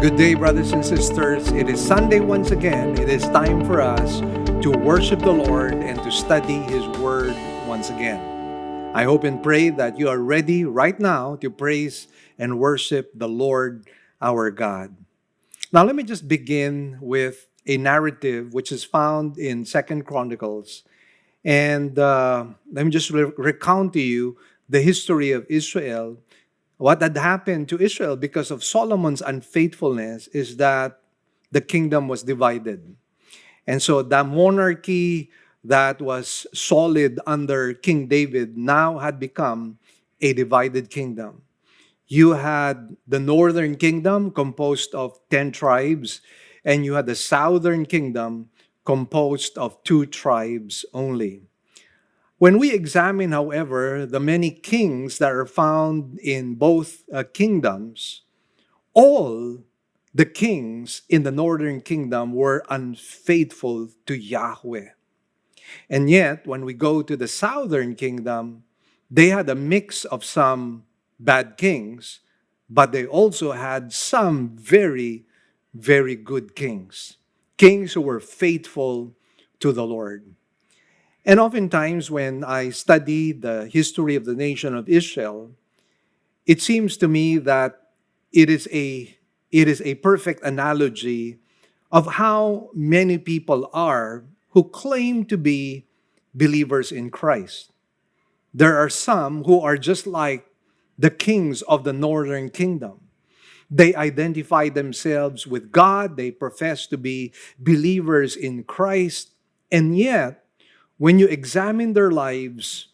Good day, brothers and sisters. It is Sunday once again. It is time for us to worship the Lord and to study His Word once again. I hope and pray that you are ready right now to praise and worship the Lord our God. Now, let me just begin with a narrative which is found in Second Chronicles. And let me just recount to you the history of Israel. What had happened to Israel because of Solomon's unfaithfulness is that the kingdom was divided. And so the monarchy that was solid under King David now had become a divided kingdom. You had the northern kingdom composed of 10 tribes, and you had the southern kingdom composed of 2 tribes only. When we examine, however, the many kings that are found in both kingdoms, all the kings in the northern kingdom were unfaithful to Yahweh. And yet, when we go to the southern kingdom, they had a mix of some bad kings, but they also had some very, very good kings. Kings who were faithful to the Lord. And oftentimes when I study the history of the nation of Israel, it seems to me that it is a perfect analogy of how many people are who claim to be believers in Christ. There are some who are just like the kings of the northern kingdom. They identify themselves with God, they profess to be believers in Christ, and yet, when you examine their lives,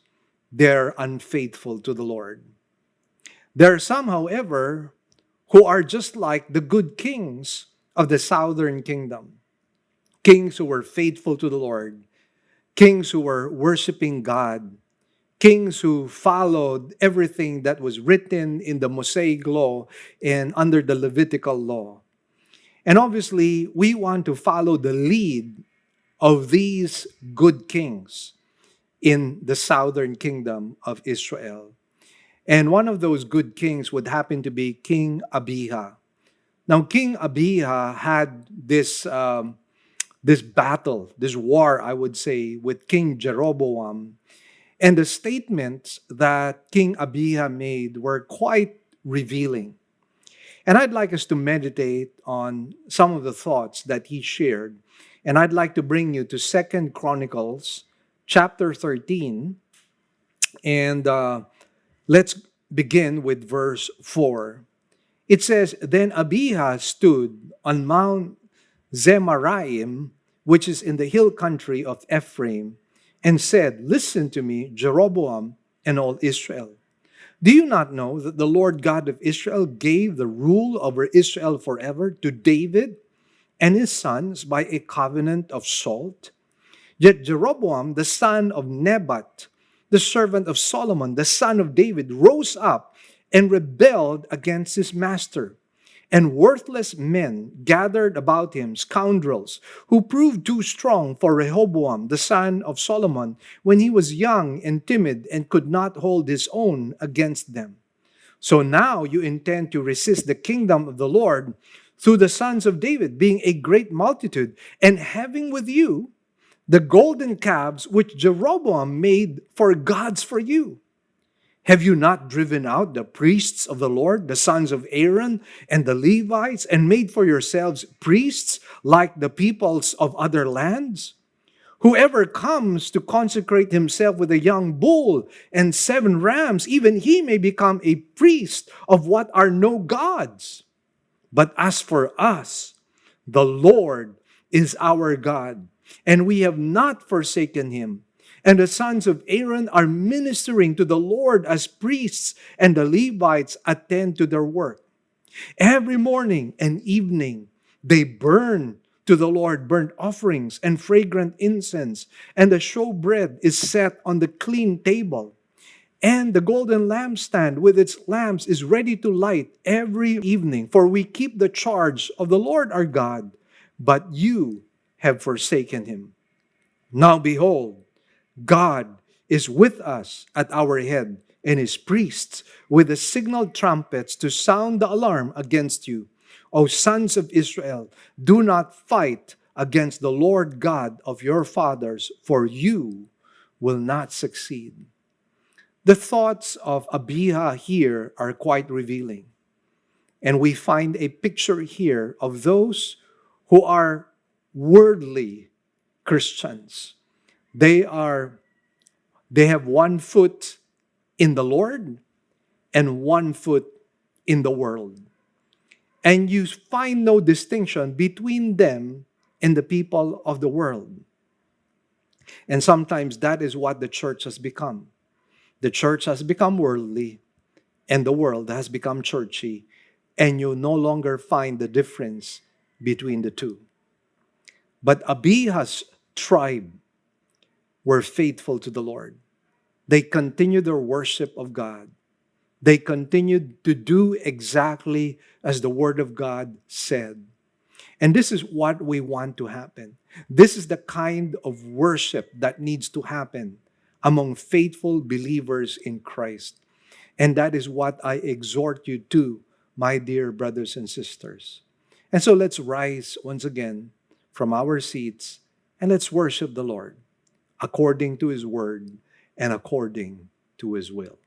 they're unfaithful to the Lord. There are some, however, who are just like the good kings of the southern kingdom. Kings who were faithful to the Lord. Kings who were worshiping God. Kings who followed everything that was written in the Mosaic law and under the Levitical law. And obviously, we want to follow the lead of these good kings in the southern kingdom of Israel. And one of those good kings would happen to be King Abijah. Now, King Abijah had this battle, this war, I would say, with King Jeroboam. And the statements that King Abijah made were quite revealing. And I'd like us to meditate on some of the thoughts that he shared. And I'd like to bring you to Second Chronicles chapter 13. And let's begin with verse 4. It says, Then Abijah stood on Mount Zemaraim, which is in the hill country of Ephraim, and said, Listen to me, Jeroboam and all Israel. Do you not know that the Lord God of Israel gave the rule over Israel forever to David and his sons by a covenant of salt? Yet Jeroboam, the son of Nebat, the servant of Solomon, the son of David, rose up and rebelled against his master. And worthless men gathered about him, scoundrels, who proved too strong for Rehoboam, the son of Solomon, when he was young and timid and could not hold his own against them. So now you intend to resist the kingdom of the Lord through the sons of David, being a great multitude, and having with you the golden calves which Jeroboam made for gods for you. Have you not driven out the priests of the Lord, the sons of Aaron and the Levites, and made for yourselves priests like the peoples of other lands? Whoever comes to consecrate himself with a young bull and 7 rams, even he may become a priest of what are no gods. But as for us, the Lord is our God, and we have not forsaken him. And the sons of Aaron are ministering to the Lord as priests, and the Levites attend to their work. Every morning and evening, they burn to the Lord burnt offerings and fragrant incense, and the showbread is set on the clean table. And the golden lampstand with its lamps is ready to light every evening, for we keep the charge of the Lord our God, but you have forsaken him. Now behold, God is with us at our head, and his priests with the signal trumpets to sound the alarm against you. O sons of Israel, do not fight against the Lord God of your fathers, for you will not succeed. The thoughts of Abijah here are quite revealing. And we find a picture here of those who are worldly Christians. They have one foot in the Lord and one foot in the world. And you find no distinction between them and the people of the world. And sometimes that is what the church has become. The church has become worldly, and the world has become churchy, and you no longer find the difference between the two. But Abijah's tribe were faithful to the Lord. They continued their worship of God. They continued to do exactly as the Word of God said. And this is what we want to happen. This is the kind of worship that needs to happen among faithful believers in Christ. And that is what I exhort you to, my dear brothers and sisters. And so let's rise once again from our seats and let's worship the Lord according to His Word and according to His will.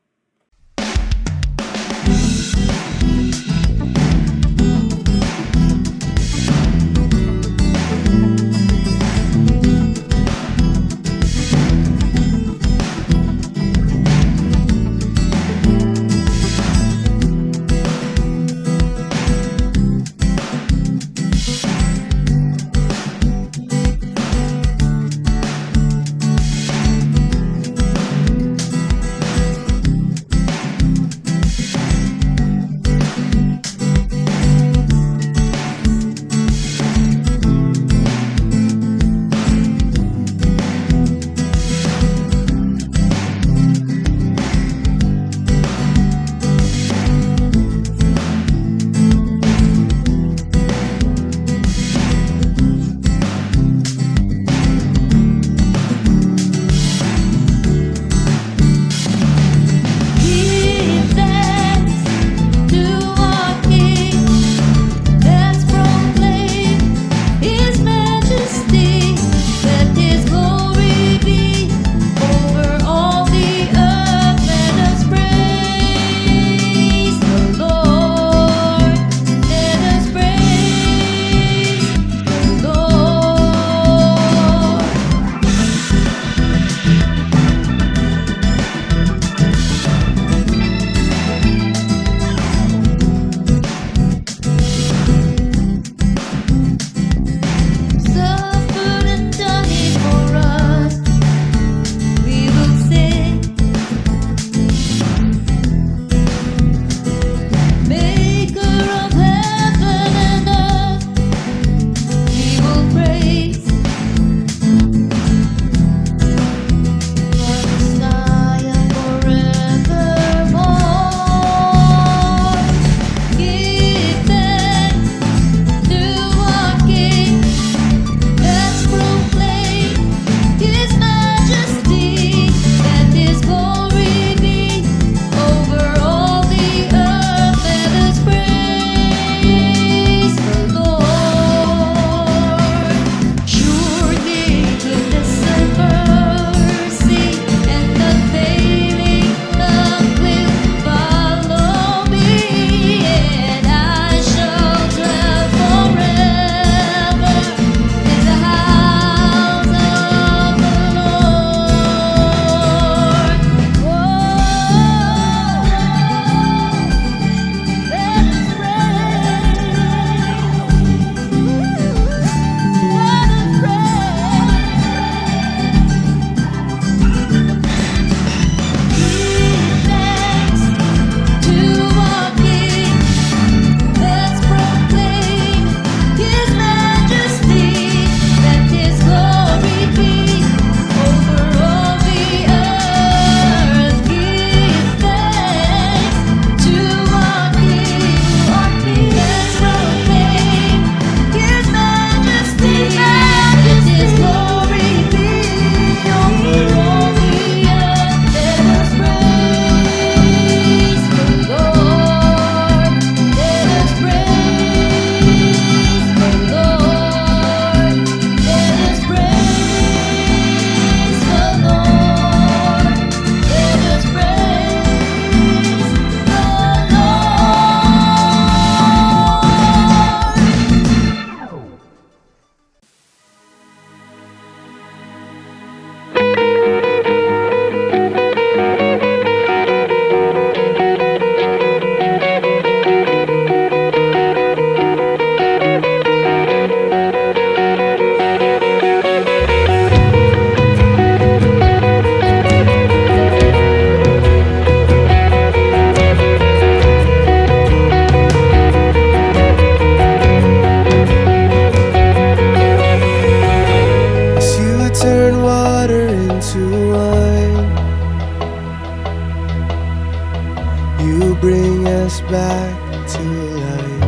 us back to life.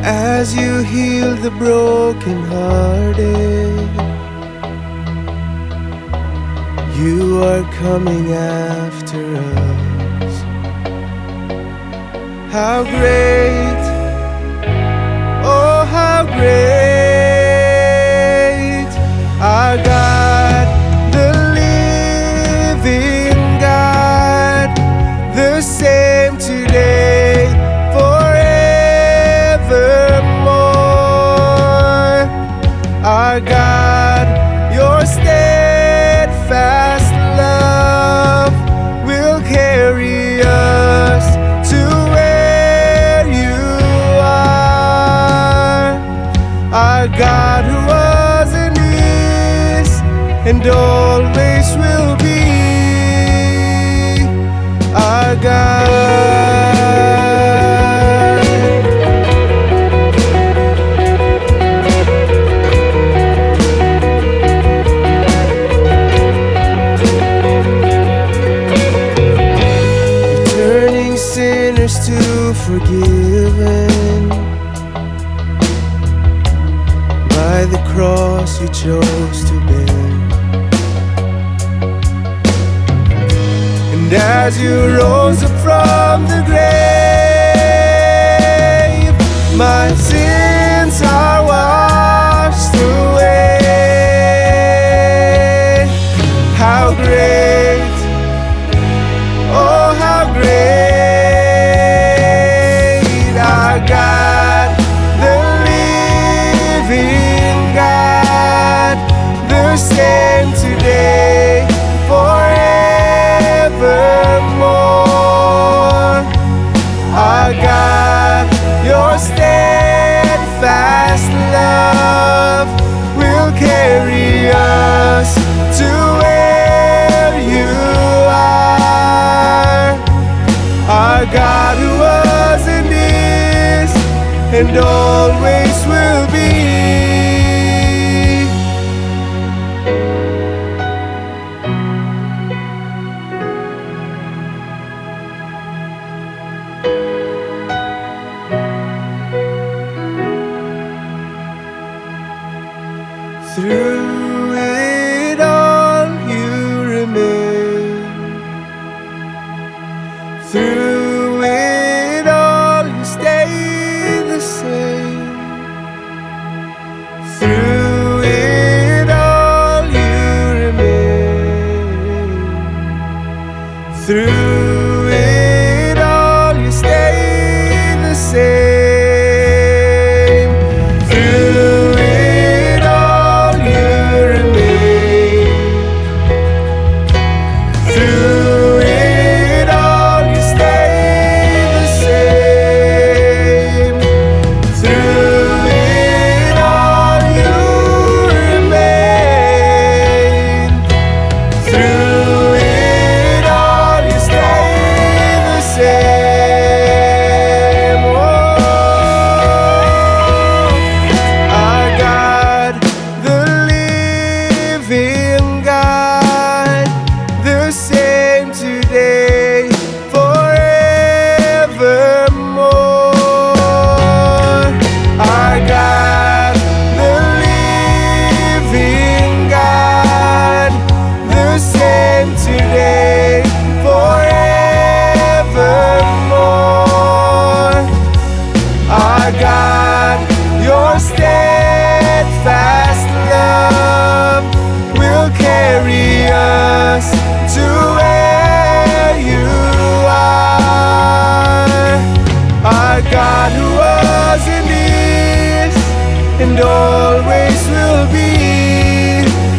As you heal the brokenhearted, you are coming after us. How great, oh how great, our God, the living God, the same today, forevermore. Our God, your steadfast love will carry us to where you are. Our God who was and is and always will be, our God. Returning sinners to forgiven. By the cross you chose to bear. And as you rose up from the grave, my sins are washed away. How great, oh how great, our God, the living God, the same today, forevermore. Our God, your steadfast love will carry us to where you are. Our God who was and is and always will be. Through it all you remain. Through it all you stay the same. Through it all you remain. Through it all you stay the same. Through it all you remain. Through it all you stay the same. Through it all you remain. Through it all you stay the same. Oh, our God, the living God, the same today, forevermore. Our God, the living God, the same today, forevermore. Our God, your steadfast love will carry us to where you are. Our God who was and is and always will be.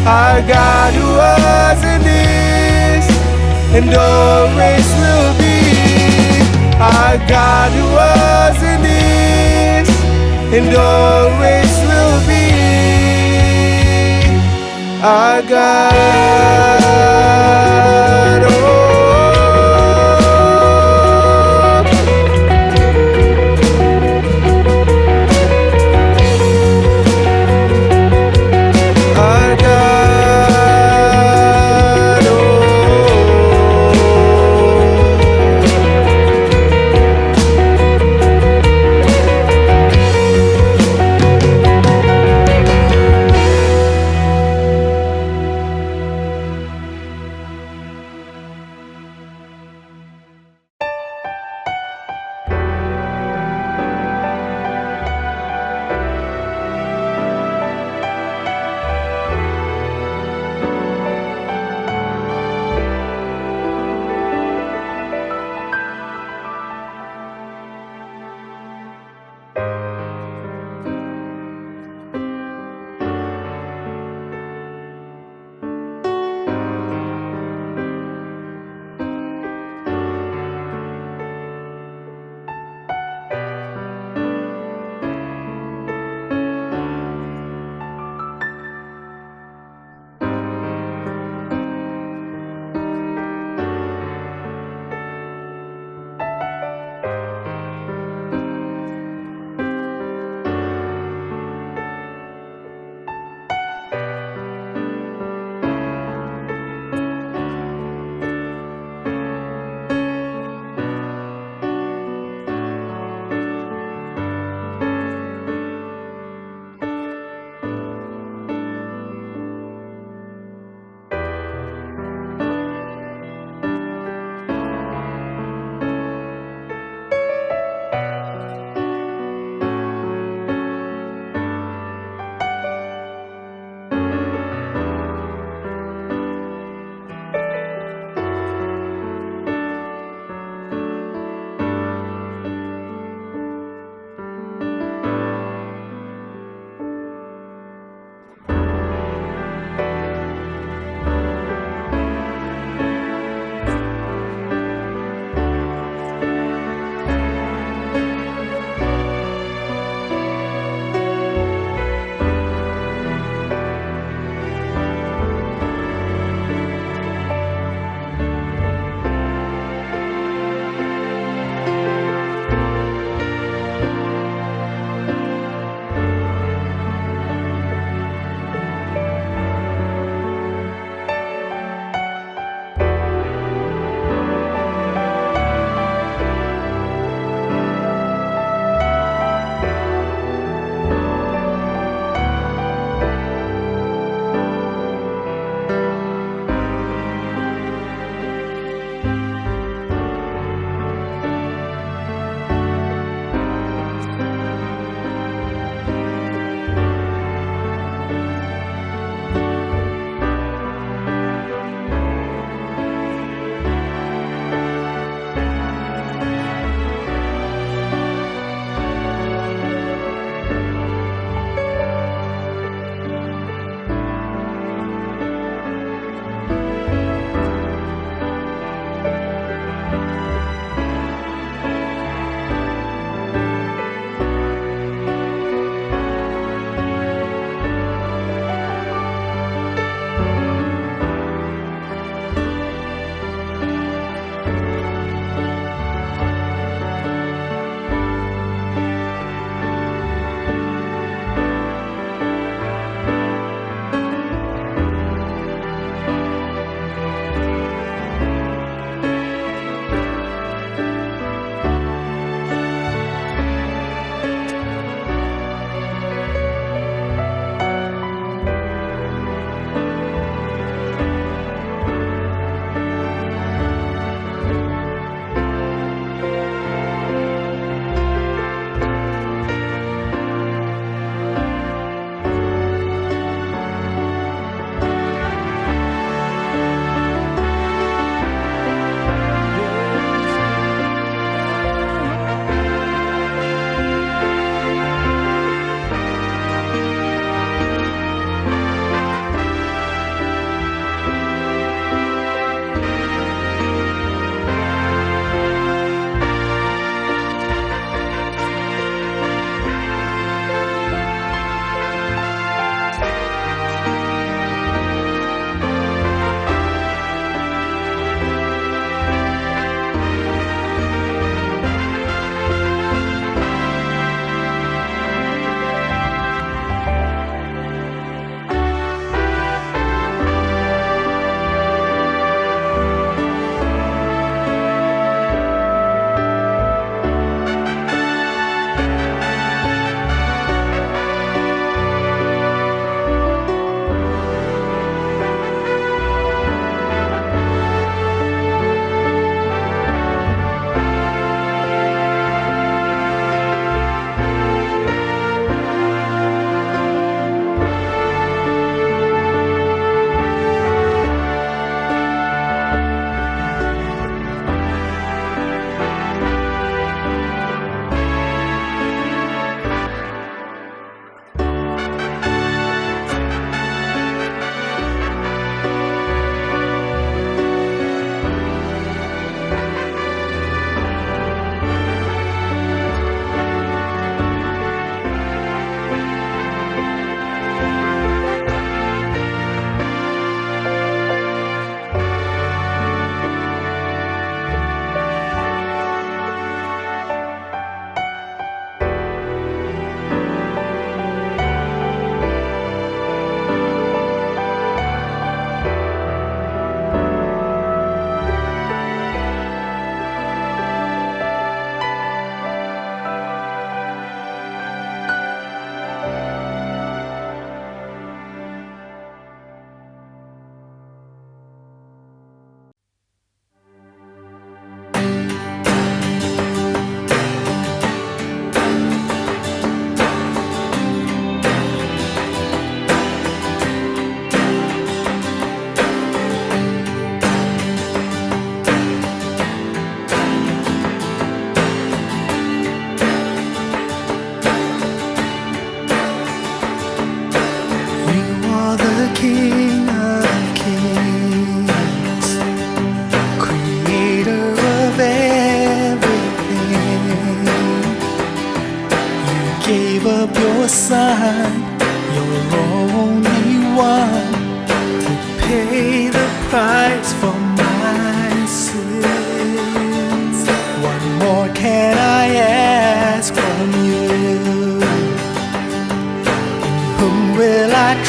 Our God who was and is and always will be. Our God who was and is and always will be. Our God, oh. Our God, oh.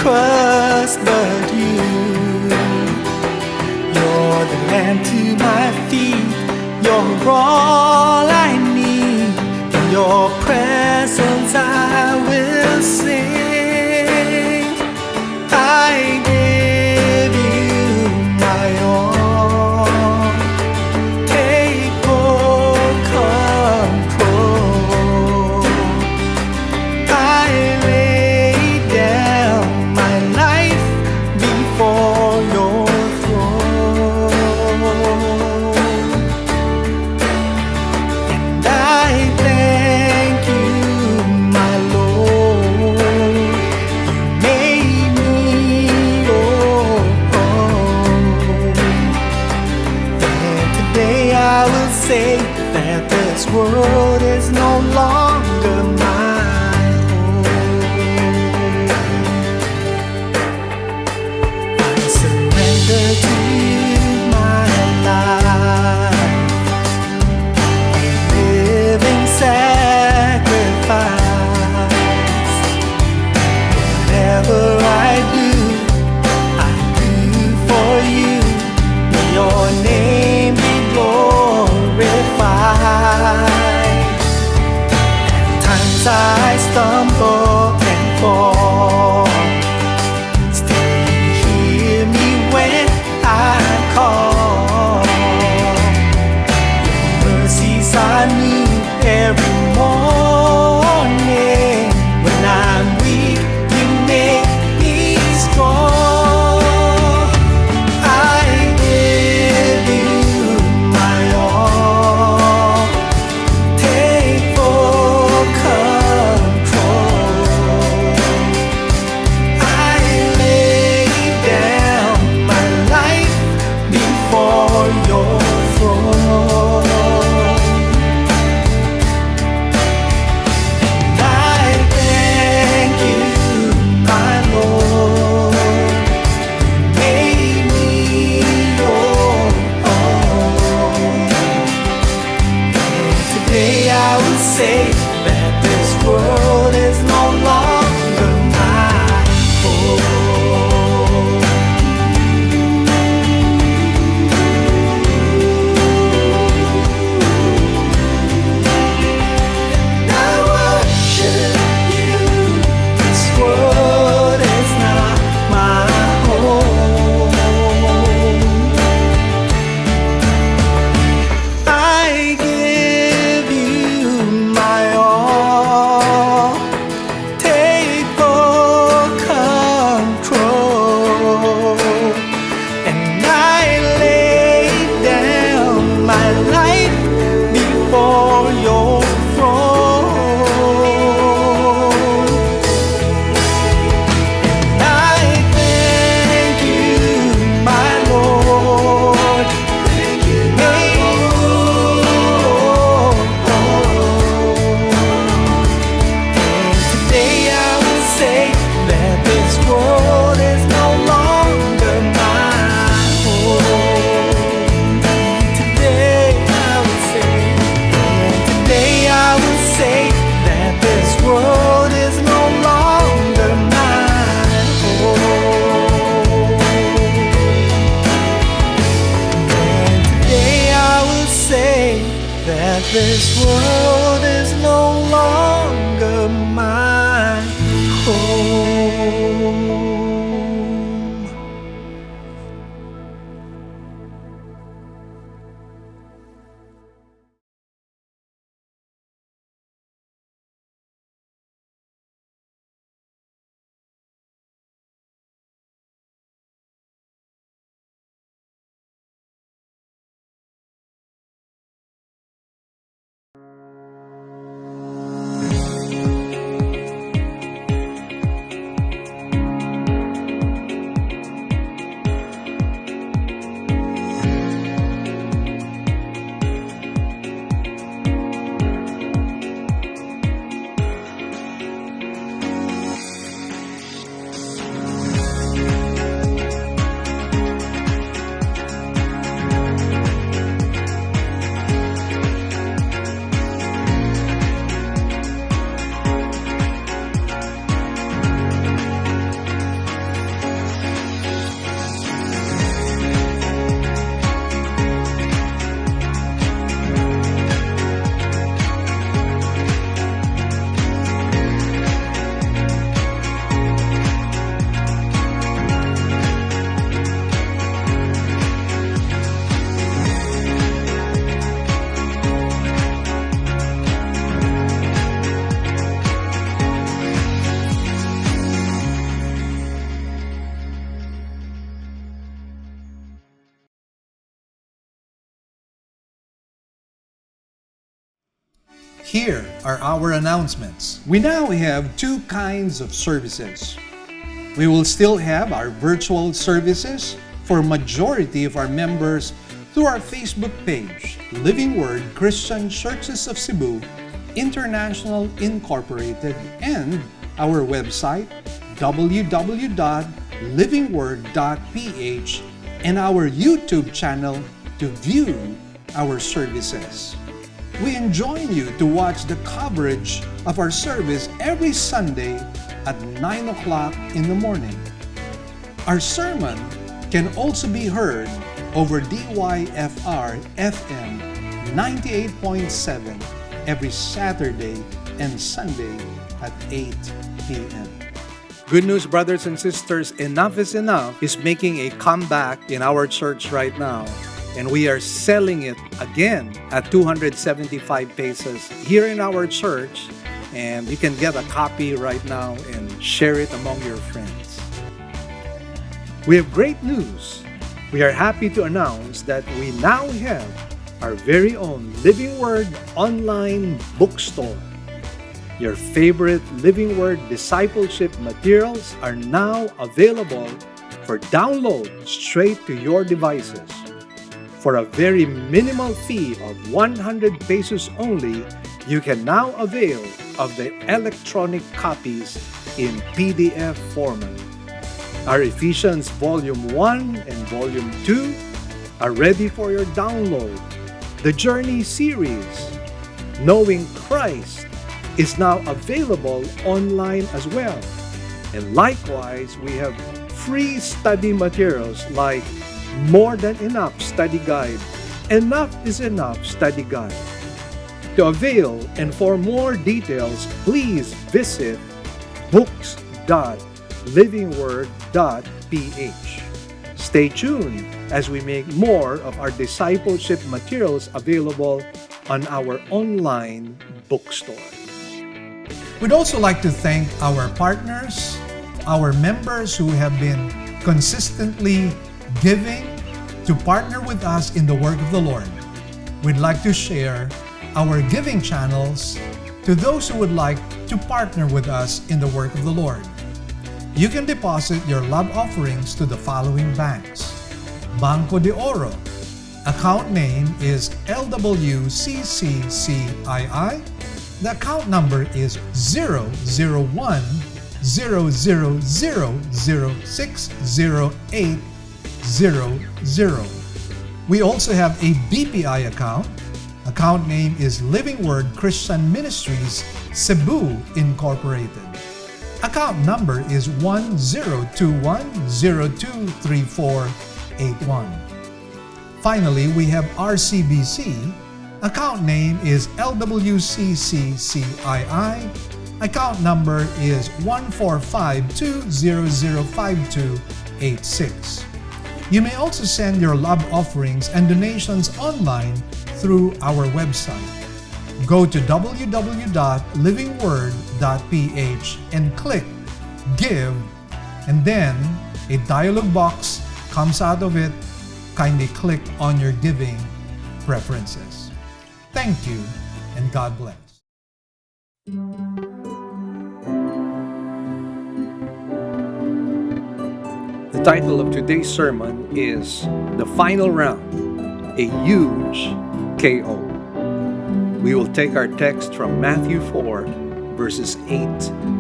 trust but you. You're the lamp to my feet. You're all I need. In your presence I will sing. I give you my all. Take full control. I lay down my life before your throne. And I thank you, my Lord. You made me your own. And today I will say that this world is no longer my home. I surrender to you my life, a living sacrifice. Whatever I do for you. May your name be glorified. At times I stumble and fall. Still you hear me when I call. Your mercies are new every morning. When I'm weak, you make me strong. I give you my all. Take full control. I lay down my life before your throne. And I thank you, my Lord. Made me your own. And today I will say that this world is no longer my home. And I worship you. This world is not my home. I give you my all. Take full control. And I lay down my life before your throne. And I thank you, my Lord. You made me your own. And today I will say that this world is no longer my home. Today I will say, and today I will say that this world is no longer my home. And today I will say that this world is no longer my home. Here are our announcements. We now have two kinds of services. We will still have our virtual services for majority of our members through our Facebook page, Living Word Christian Churches of Cebu, International Incorporated, and our website, www.livingword.ph, and our YouTube channel to view our services. We enjoin you to watch the coverage of our service every Sunday at 9 o'clock in the morning. Our sermon can also be heard over DYFR FM 98.7 every Saturday and Sunday at 8 p.m. Good news, brothers and sisters, Enough is Enough is making a comeback in our church right now. And we are selling it again at 275 pesos here in our church. And you can get a copy right now and share it among your friends. We have great news. We are happy to announce that we now have our very own Living Word online bookstore. Your favorite Living Word discipleship materials are now available for download straight to your devices. For a very minimal fee of 100 pesos only, you can now avail of the electronic copies in PDF format. Our Ephesians Volume 1 and Volume 2 are ready for your download. The Journey series, Knowing Christ, is now available online as well. And likewise, we have free study materials like More Than Enough Study Guide, Enough is Enough Study Guide. To avail and for more details, please visit books.livingword.ph. Stay tuned as we make more of our discipleship materials available on our online bookstore. We'd also like to thank our partners, our members who have been consistently giving to partner with us in the work of the Lord. We'd like to share our giving channels to those who would like to partner with us in the work of the Lord. You can deposit your love offerings to the following banks. Banco de Oro. Account name is LWCCCII. The account number is 001-000060800. We also have a BPI account. Account name is Living Word Christian Ministries, Cebu Incorporated. Account number is 1021023481. Finally, we have RCBC. Account name is LWCCCII. Account number is 14520052886. You may also send your love offerings and donations online through our website. Go to www.livingword.ph and click Give, and then a dialog box comes out of it. Kindly click on your giving preferences. Thank you, and God bless. The title of today's sermon is The Final Round, a Huge KO. We will take our text from Matthew 4, verses 8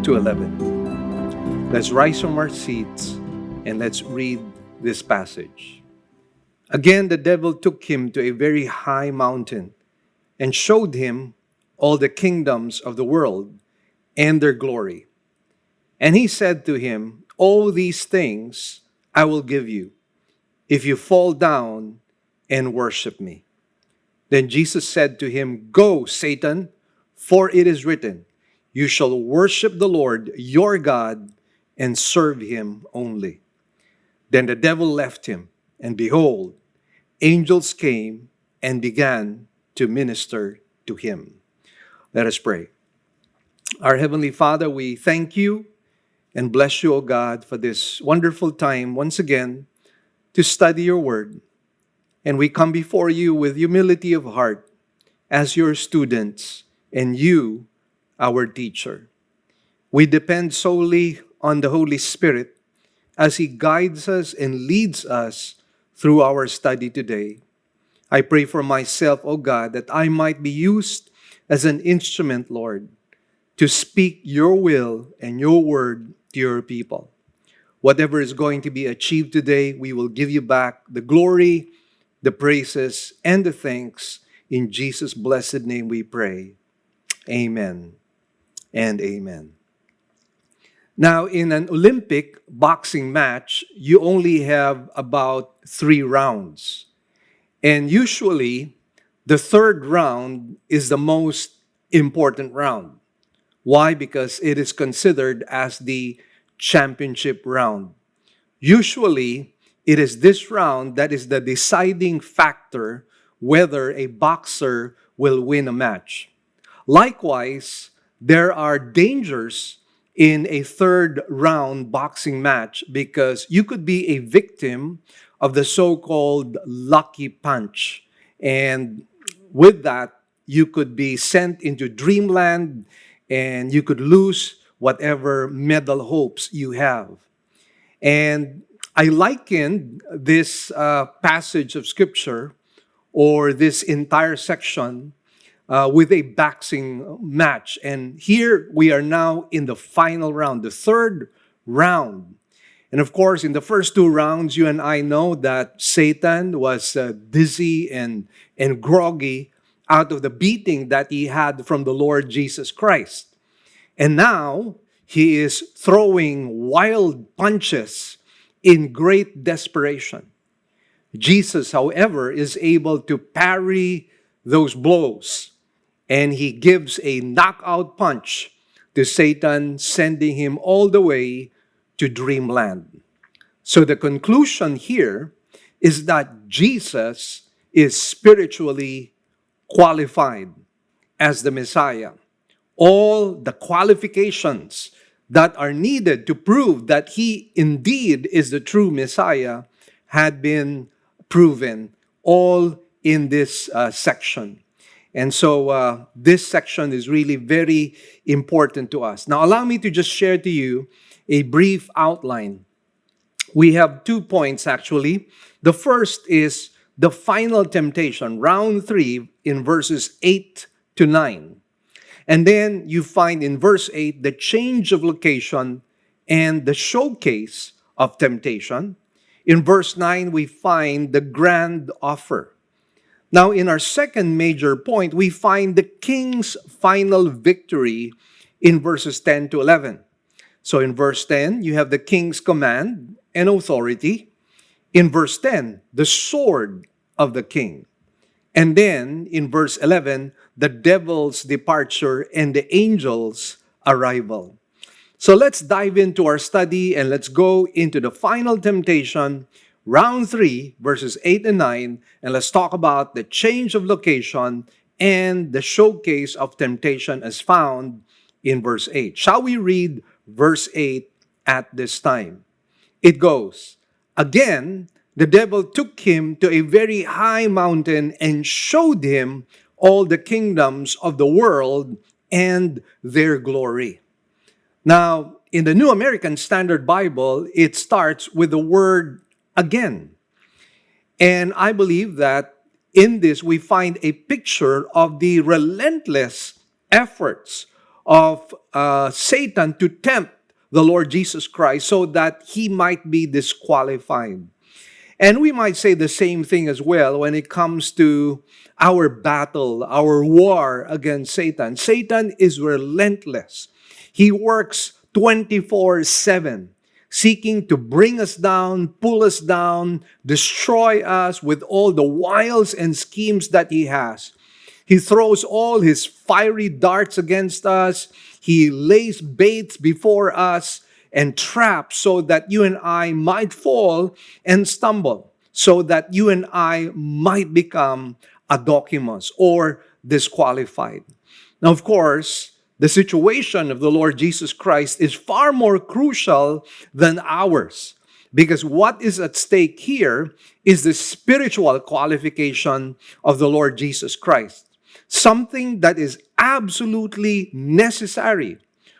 to 11. Let's rise from our seats and let's read this passage. Again, the devil took him to a very high mountain and showed him all the kingdoms of the world and their glory. And he said to him, all these things I will give you, if you fall down and worship me. Then Jesus said to him, go, Satan, for it is written, you shall worship the Lord your God and serve him only. Then the devil left him, and behold, angels came and began to minister to him. Let us pray. Our Heavenly Father, we thank you and bless you, O God, for this wonderful time once again to study your word. And we come before you with humility of heart as your students and you, our teacher. We depend solely on the Holy Spirit as He guides us and leads us through our study today. I pray for myself, O God, that I might be used as an instrument, Lord, to speak your will and your word to your people. Whatever is going to be achieved today, we will give you back the glory, the praises, and the thanks. In Jesus' blessed name we pray. Amen and amen. Now, in an Olympic boxing match, you only have about 3 rounds. And usually, the third round is the most important round. Why? Because it is considered as the championship round. Usually, it is this round that is the deciding factor whether a boxer will win a match. Likewise, there are dangers in a third round boxing match because you could be a victim of the so-called lucky punch. And with that, you could be sent into dreamland and you could lose whatever medal hopes you have. And I likened this passage of scripture or this entire section with a boxing match. And here we are now in the final round, the third round. And of course, in the first 2 rounds, you and I know that Satan was dizzy and groggy out of the beating that he had from the Lord Jesus Christ. And now, he is throwing wild punches in great desperation. Jesus, however, is able to parry those blows. And he gives a knockout punch to Satan, sending him all the way to dreamland. So the conclusion here is that Jesus is spiritually qualified as the Messiah. All the qualifications that are needed to prove that he indeed is the true Messiah had been proven all in this section. And so this section is really very important to us. Now, allow me to just share to you a brief outline. We have 2 points, actually. The first is the final temptation, round 3, in verses 8 to 9. And then you find in verse 8 the change of location and the showcase of temptation. In verse 9, we find the grand offer. Now, in our second major point, we find the king's final victory in verses 10 to 11. So in verse 10, you have the king's command and authority. In verse 10, the sword of the king. And then in verse 11, the devil's departure and the angel's arrival. So let's dive into our study and let's go into the final temptation, round 3, verses 8 and 9, and let's talk about the change of location and the showcase of temptation as found in verse 8. Shall we read verse 8 at this time? It goes, "Again, the devil took him to a very high mountain and showed him all the kingdoms of the world and their glory." Now, in the New American Standard Bible, it starts with the word again. And I believe that in this we find a picture of the relentless efforts of Satan to tempt the Lord Jesus Christ so that he might be disqualified. And we might say the same thing as well when it comes to our battle, our war against Satan. Satan is relentless. He works 24/7, seeking to bring us down, pull us down, destroy us with all the wiles and schemes that he has. He throws all his fiery darts against us. He lays baits before us and traps so that you and I might fall and stumble, so that you and I might become adokimos or disqualified. Now, of course, the situation of the Lord Jesus Christ is far more crucial than ours, because what is at stake here is the spiritual qualification of the Lord Jesus Christ. something that is absolutely necessary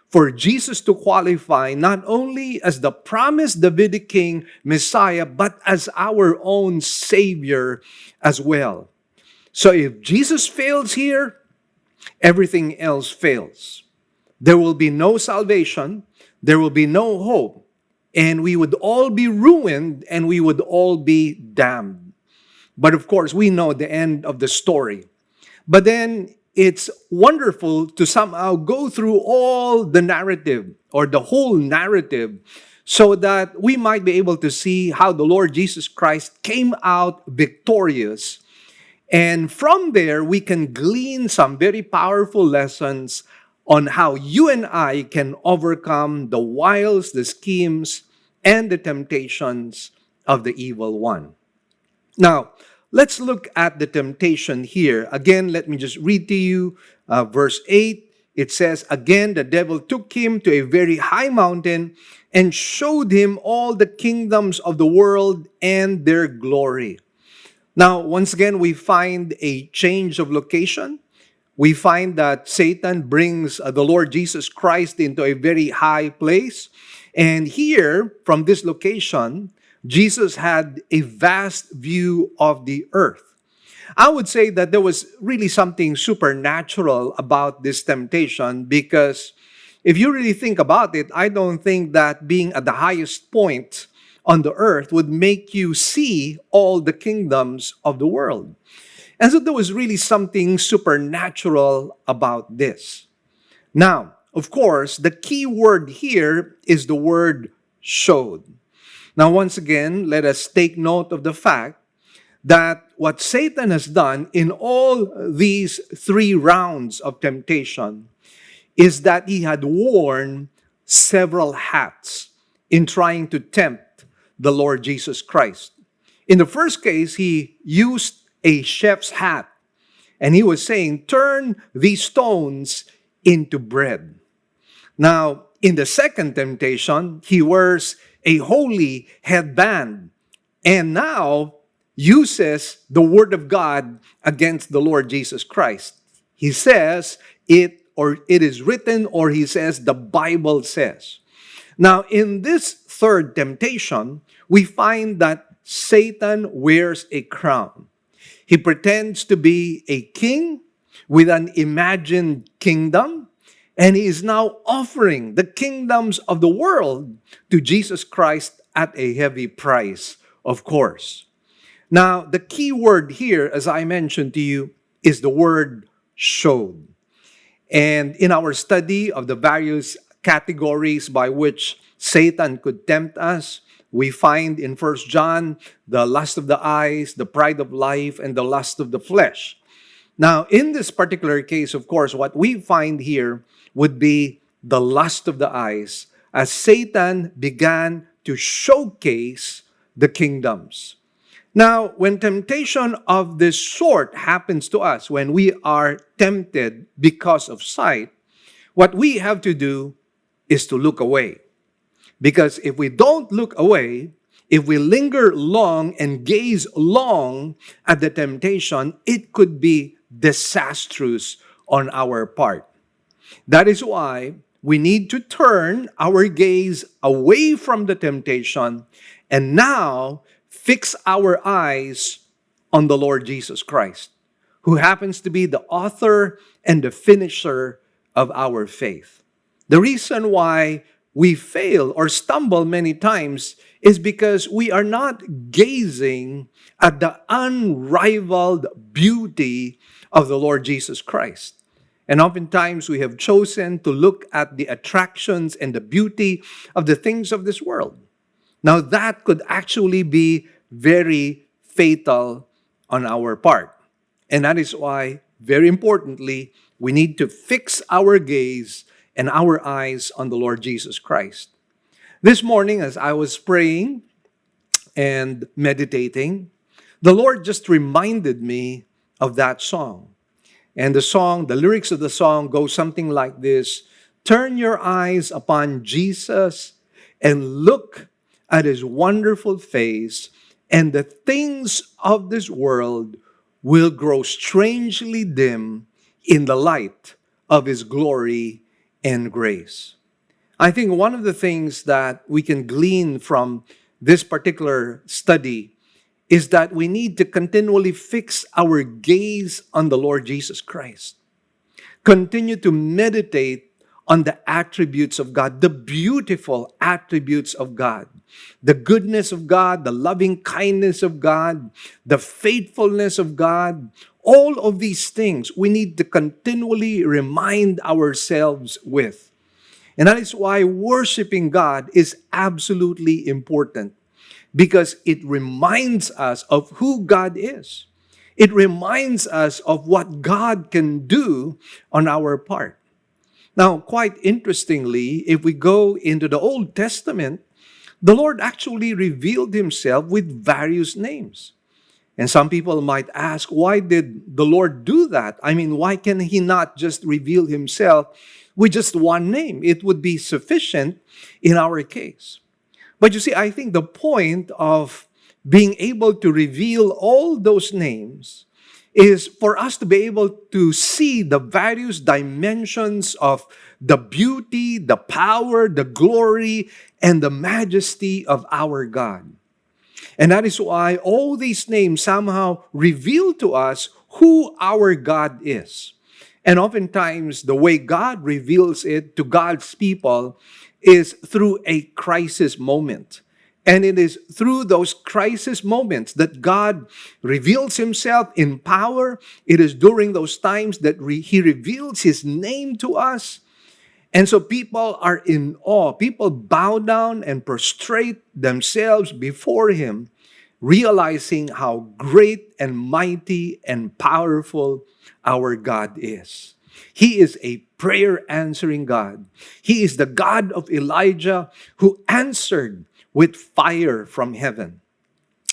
for Jesus to qualify not only as the promised Davidic king Messiah, but as our own Savior as well. So if Jesus fails here, everything else fails. There will be no salvation, there will be no hope, and we would all be ruined and we would all be damned. But of course, we know the end of the story. But then it's wonderful to somehow go through all the narrative or the whole narrative so that we might be able to see how the Lord Jesus Christ came out victorious. And from there, we can glean some very powerful lessons on how you and I can overcome the wiles, the schemes, and the temptations of the evil one. Now, let's look at the temptation here. Again, let me just read to you verse 8. It says, "Again, the devil took him to a very high mountain and showed him all the kingdoms of the world and their glory." Now, once again, we find a change of location. We find that Satan brings the Lord Jesus Christ into a very high place. And here, from this location, Jesus had a vast view of the earth. I would say that there was really something supernatural about this temptation because if you really think about it, I don't think that being at the highest point on the earth would make you see all the kingdoms of the world. And so there was really something supernatural about this. Now, of course, the key word here is the word showed. Now, once again, let us take note of the fact that what Satan has done in all these 3 rounds of temptation is that he had worn several hats in trying to tempt the Lord Jesus Christ. In the first case, he used a chef's hat, and he was saying, "Turn these stones into bread." Now, in the second temptation, he wears a holy headband, and now uses the word of God against the Lord Jesus Christ. He says, it is written, or he says, the Bible says. Now, in this third temptation, we find that Satan wears a crown. He pretends to be a king with an imagined kingdom, and he is now offering the kingdoms of the world to Jesus Christ at a heavy price, of course. Now, the key word here, as I mentioned to you, is the word showed. And in our study of the various categories by which Satan could tempt us, we find in 1 John the lust of the eyes, the pride of life, and the lust of the flesh. Now, in this particular case, of course, what we find here would be the lust of the eyes, as Satan began to showcase the kingdoms. Now, when temptation of this sort happens to us, when we are tempted because of sight, what we have to do is to look away. Because if we don't look away, if we linger long and gaze long at the temptation, it could be disastrous on our part. That is why we need to turn our gaze away from the temptation and now fix our eyes on the Lord Jesus Christ, who happens to be the author and the finisher of our faith. The reason why we fail or stumble many times is because we are not gazing at the unrivaled beauty of the Lord Jesus Christ. And oftentimes we have chosen to look at the attractions and the beauty of the things of this world. Now that could actually be very fatal on our part. And that is why, very importantly, we need to fix our gaze and our eyes on the Lord Jesus Christ. This morning, as I was praying and meditating, the Lord just reminded me of that song. And the lyrics of the song go something like this: "Turn your eyes upon Jesus and look at his wonderful face, and the things of this world will grow strangely dim in the light of His glory and grace. I think one of the things that we can glean from this particular study is that we need to continually fix our gaze on the Lord Jesus Christ. Continue to meditate on the attributes of God, the beautiful attributes of God, the goodness of God, the loving kindness of God, the faithfulness of God. All of these things we need to continually remind ourselves with. And that is why worshiping God is absolutely important, because it reminds us of who God is. It reminds us of what God can do on our part. Now, quite interestingly, if we go into the Old Testament, the Lord actually revealed Himself with various names. And some people might ask, why did the Lord do that? I mean, why can He not just reveal Himself with just one name? It would be sufficient in our case. But you see, I think the point of being able to reveal all those names is for us to be able to see the various dimensions of the beauty, the power, the glory, and the majesty of our God. And that is why all these names somehow reveal to us who our God is. And oftentimes, the way God reveals it to God's people is through a crisis moment. And it is through those crisis moments that God reveals Himself in power. It is during those times that He reveals His name to us. And so people are in awe. People bow down and prostrate themselves before Him, realizing how great and mighty and powerful our God is. He is a prayer-answering God. He is the God of Elijah who answered with fire from heaven.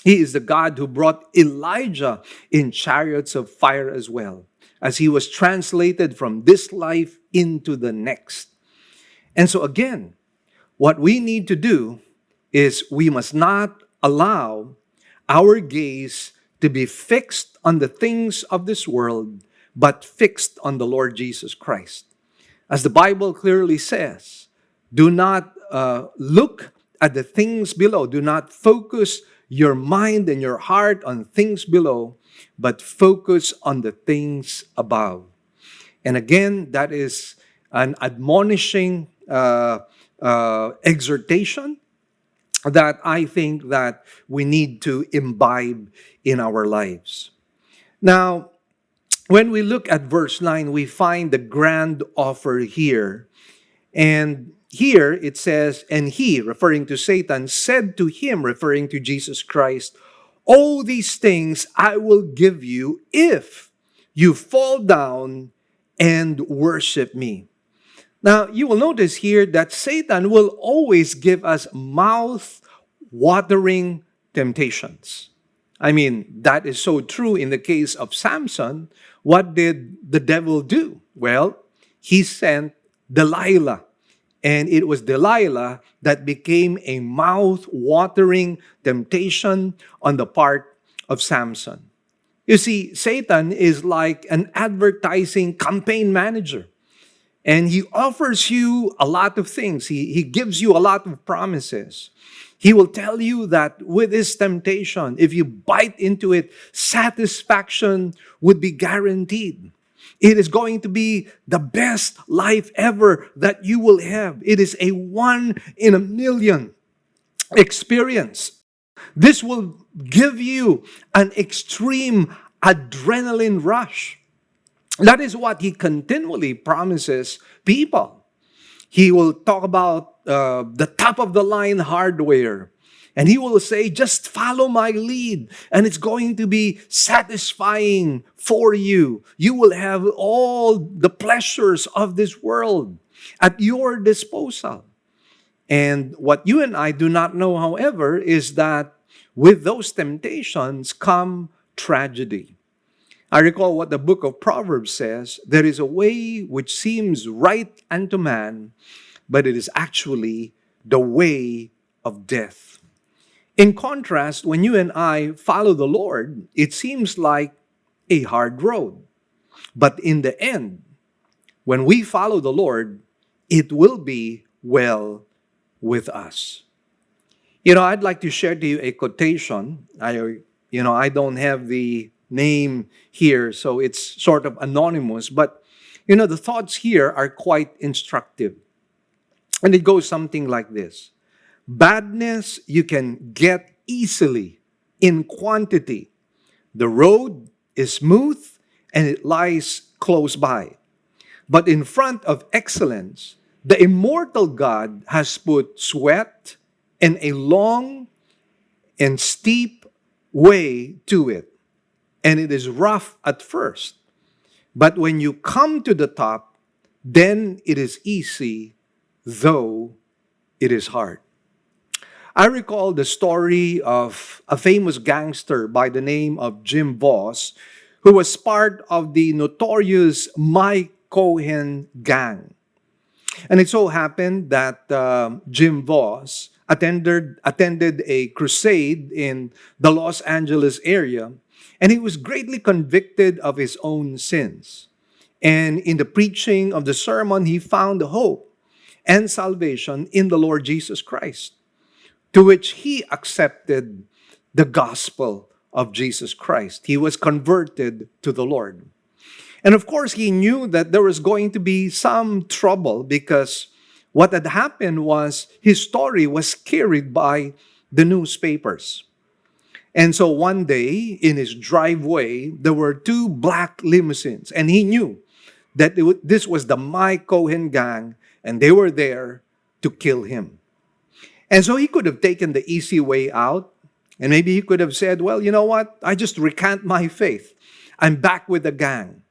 He is the God who brought Elijah in chariots of fire as well, as he was translated from this life into the next. And so again, what we need to do is we must not allow our gaze to be fixed on the things of this world, but fixed on the Lord Jesus Christ. As the Bible clearly says, do not look at the things below. Do not focus your mind and your heart on things below, but focus on the things above. And again, that is an admonishing exhortation that I think that we need to imbibe in our lives. Now, when we look at verse 9, we find the grand offer here. And here it says, and he, referring to Satan, said to him, referring to Jesus Christ, all these things I will give you if you fall down and worship me. Now, you will notice here that Satan will always give us mouth-watering temptations. I mean, that is so true in the case of Samson. What did the devil do? Well, he sent Delilah. And it was Delilah that became a mouth-watering temptation on the part of Samson. You see, Satan is like an advertising campaign manager. And he offers you a lot of things. He gives you a lot of promises. He will tell you that with this temptation, if you bite into it, satisfaction would be guaranteed. It is going to be the best life ever that you will have. It is a 1 in a million experience. This will give you an extreme adrenaline rush. That is what he continually promises people. He will talk about the top of the line hardware. And he will say, just follow my lead, and it's going to be satisfying for you. You will have all the pleasures of this world at your disposal. And what you and I do not know, however, is that with those temptations come tragedy. I recall what the book of Proverbs says, there is a way which seems right unto man, but it is actually the way of death. In contrast, when you and I follow the Lord, it seems like a hard road. But in the end, when we follow the Lord, it will be well with us. I'd like to share to you a quotation. I don't have the name here, so it's sort of anonymous, but the thoughts here are quite instructive. And it goes something like this. Badness you can get easily in quantity. The road is smooth and it lies close by. But in front of excellence, the immortal God has put sweat and a long and steep way to it. And it is rough at first. But when you come to the top, then it is easy, though it is hard. I recall the story of a famous gangster by the name of Jim Voss, who was part of the notorious Mike Cohen gang. And it so happened that Jim Voss attended a crusade in the Los Angeles area, and he was greatly convicted of his own sins. And in the preaching of the sermon, he found hope and salvation in the Lord Jesus Christ, to which he accepted the gospel of Jesus Christ. He was converted to the Lord. And of course, he knew that there was going to be some trouble because what had happened was his story was carried by the newspapers. And so one day in his driveway, there were two black limousines, and he knew that this was the Mike Cohen gang, and they were there to kill him. And so he could have taken the easy way out, and maybe he could have said, well, you know what? I just recant my faith. I'm back with the gang.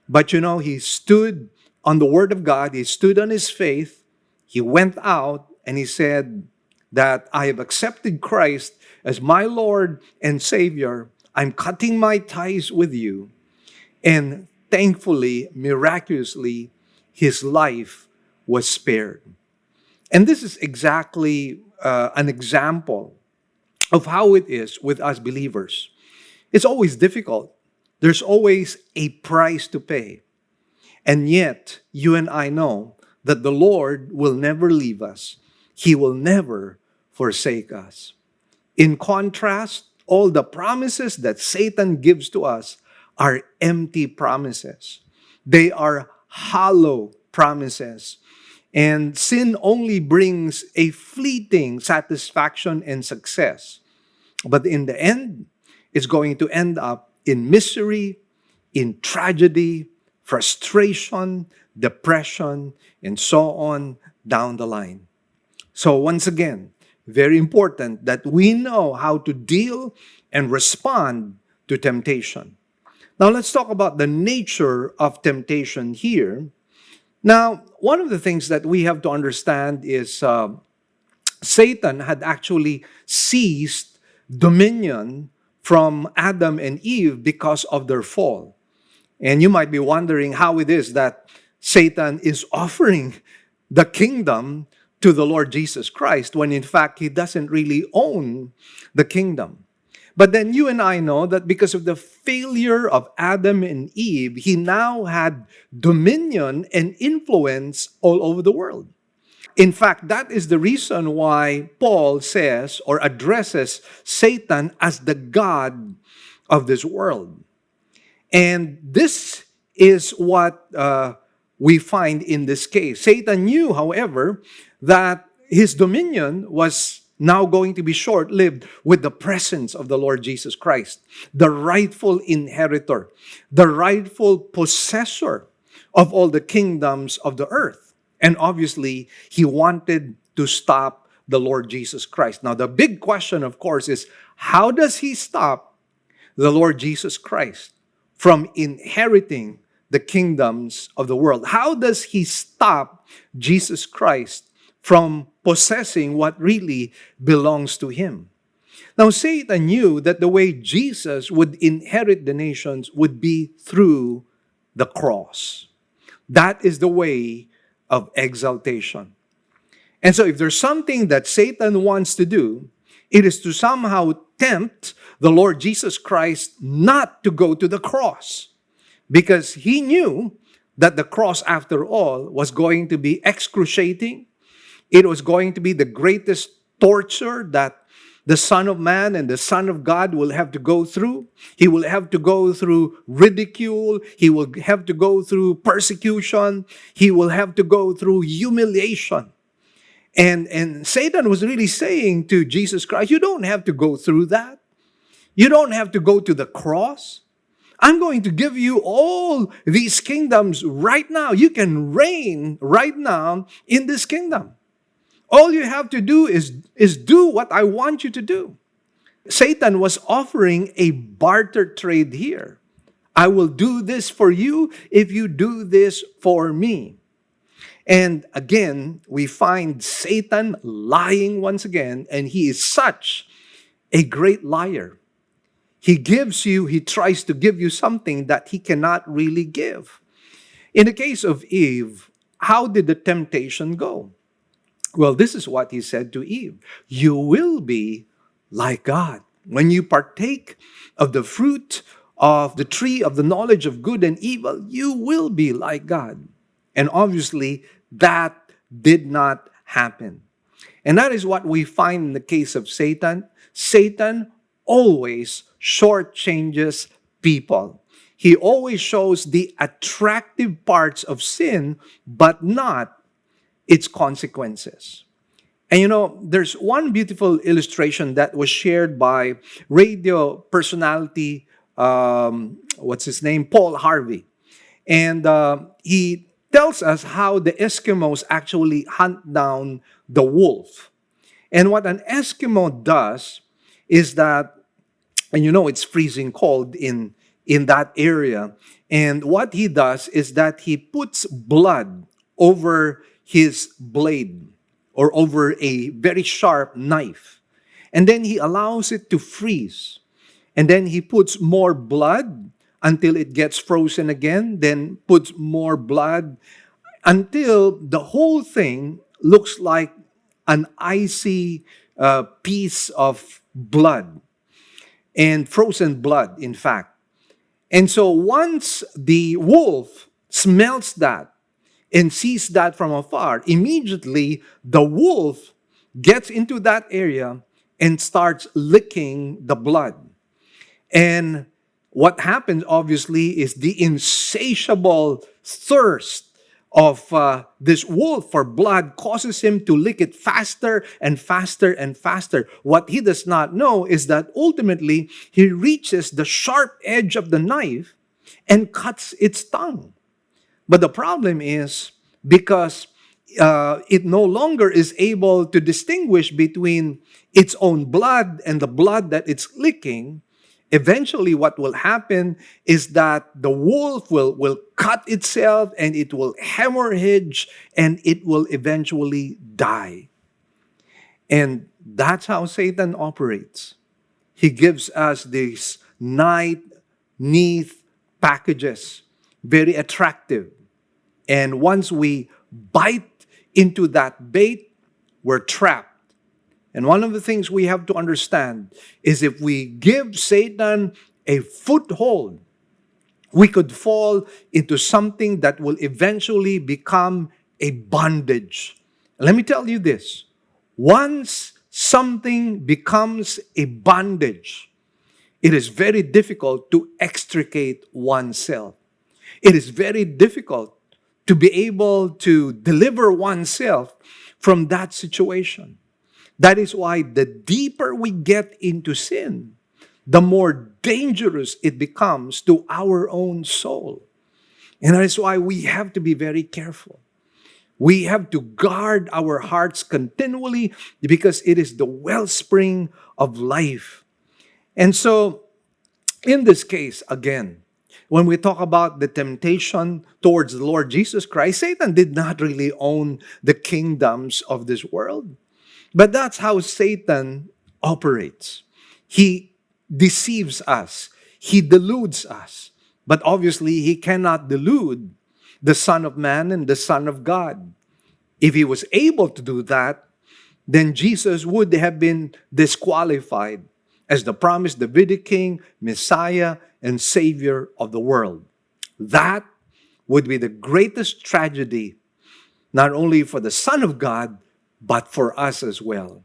But he stood on the word of God. He stood on his faith. He went out and he said that I have accepted Christ as my Lord and Savior. I'm cutting my ties with you. And thankfully, miraculously, his life was spared. And this is exactly an example of how it is with us believers. It's always difficult. There's always a price to pay. And yet, you and I know that the Lord will never leave us. He will never forsake us. In contrast, all the promises that Satan gives to us are empty promises. They are hollow promises. And sin only brings a fleeting satisfaction and success. But in the end, it's going to end up in misery, in tragedy, frustration, depression, and so on down the line. So once again, very important that we know how to deal and respond to temptation. Now let's talk about the nature of temptation here. Now, one of the things that we have to understand is Satan had actually seized dominion from Adam and Eve because of their fall. And you might be wondering how it is that Satan is offering the kingdom to the Lord Jesus Christ when in fact he doesn't really own the kingdom. But then you and I know that because of the failure of Adam and Eve, he now had dominion and influence all over the world. In fact, that is the reason why Paul says or addresses Satan as the god of this world. And this is what we find in this case. Satan knew, however, that his dominion was now going to be short-lived with the presence of the Lord Jesus Christ, the rightful inheritor, the rightful possessor of all the kingdoms of the earth. And obviously, he wanted to stop the Lord Jesus Christ. Now, the big question, of course, is how does he stop the Lord Jesus Christ from inheriting the kingdoms of the world? How does he stop Jesus Christ from possessing what really belongs to him? Now, Satan knew that the way Jesus would inherit the nations would be through the cross. That is the way of exaltation. And so if there's something that Satan wants to do, It is to somehow tempt the Lord Jesus Christ not to go to the cross, because he knew that the cross, after all, was going to be excruciating. It was going to be the greatest torture that the Son of Man and the Son of God will have to go through. He will have to go through ridicule. He will have to go through persecution. He will have to go through humiliation. And Satan was really saying to Jesus Christ, you don't have to go through that. You don't have to go to the cross. I'm going to give you all these kingdoms right now. You can reign right now in this kingdom. All you have to do is do what I want you to do. Satan was offering a barter trade here. I will do this for you if you do this for me. And again, we find Satan lying once again, and he is such a great liar. He tries to give you something that he cannot really give. In the case of Eve, how did the temptation go? Well, this is what he said to Eve. You will be like God. When you partake of the fruit of the tree of the knowledge of good and evil, you will be like God. And obviously, that did not happen. And that is what we find in the case of Satan. Satan always shortchanges people. He always shows the attractive parts of sin, but not its consequences. And there's one beautiful illustration that was shared by radio personality, Paul Harvey. And he tells us how the Eskimos actually hunt down the wolf. And what an Eskimo does is that, and it's freezing cold in that area. And what he does is that he puts blood over his blade or over a very sharp knife. And then he allows it to freeze. And then he puts more blood until it gets frozen again, then puts more blood until the whole thing looks like an icy piece of blood, and frozen blood, in fact. And so once the wolf smells that and sees that from afar, immediately the wolf gets into that area and starts licking the blood. And what happens, obviously, is the insatiable thirst of this wolf for blood causes him to lick it faster and faster and faster. What he does not know is that ultimately he reaches the sharp edge of the knife and cuts its tongue. But the problem is, because it no longer is able to distinguish between its own blood and the blood that it's licking, eventually what will happen is that the wolf will cut itself and it will hemorrhage and it will eventually die. And that's how Satan operates. He gives us these neat packages, very attractive. And once we bite into that bait, we're trapped. And one of the things we have to understand is if we give Satan a foothold, we could fall into something that will eventually become a bondage. Let me tell you this. Once something becomes a bondage, it is very difficult to extricate oneself. It is very difficult to be able to deliver oneself from that situation. That is why the deeper we get into sin, the more dangerous it becomes to our own soul. And that is why we have to be very careful. We have to guard our hearts continually because it is the wellspring of life. And so, in this case, again, when we talk about the temptation towards the Lord Jesus Christ, Satan did not really own the kingdoms of this world. But that's how Satan operates. He deceives us. He deludes us. But obviously, he cannot delude the Son of Man and the Son of God. If he was able to do that, then Jesus would have been disqualified as the promised Davidic king, Messiah, and Savior of the world. That would be the greatest tragedy, not only for the Son of God, but for us as well.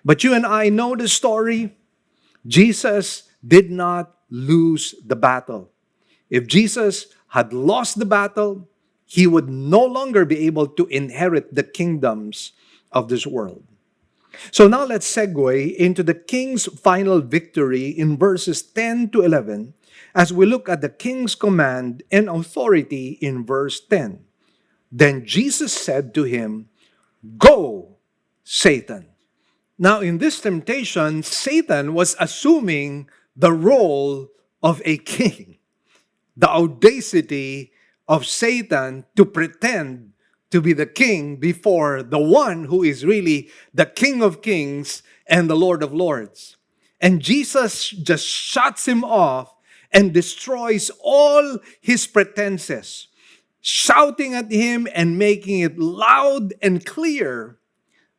But you and I know the story. Jesus did not lose the battle. If Jesus had lost the battle, he would no longer be able to inherit the kingdoms of this world. So now let's segue into the king's final victory in verses 10 to 11 as we look at the king's command and authority in verse 10. Then Jesus said to him, "Go, Satan." Now in this temptation, Satan was assuming the role of a king. The audacity of Satan to pretend to be the king before the one who is really the King of Kings and the Lord of Lords. And Jesus just shuts him off and destroys all his pretenses, shouting at him and making it loud and clear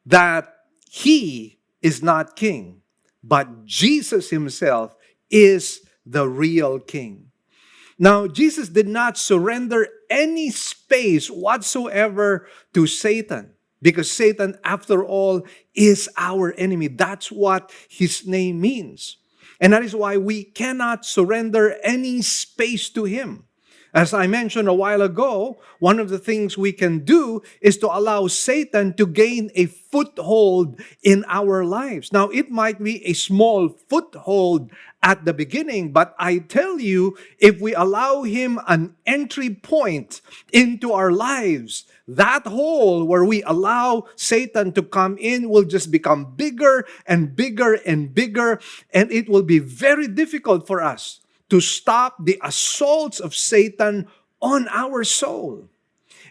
that he is not king, but Jesus himself is the real king. Now, Jesus did not surrender any space whatsoever to Satan, because Satan, after all, is our enemy. That's what his name means. And that is why we cannot surrender any space to him. As I mentioned a while ago, one of the things we can do is to allow Satan to gain a foothold in our lives. Now, it might be a small foothold at the beginning, but I tell you, if we allow him an entry point into our lives, that hole where we allow Satan to come in will just become bigger and bigger and bigger, and it will be very difficult for us to stop the assaults of Satan on our soul.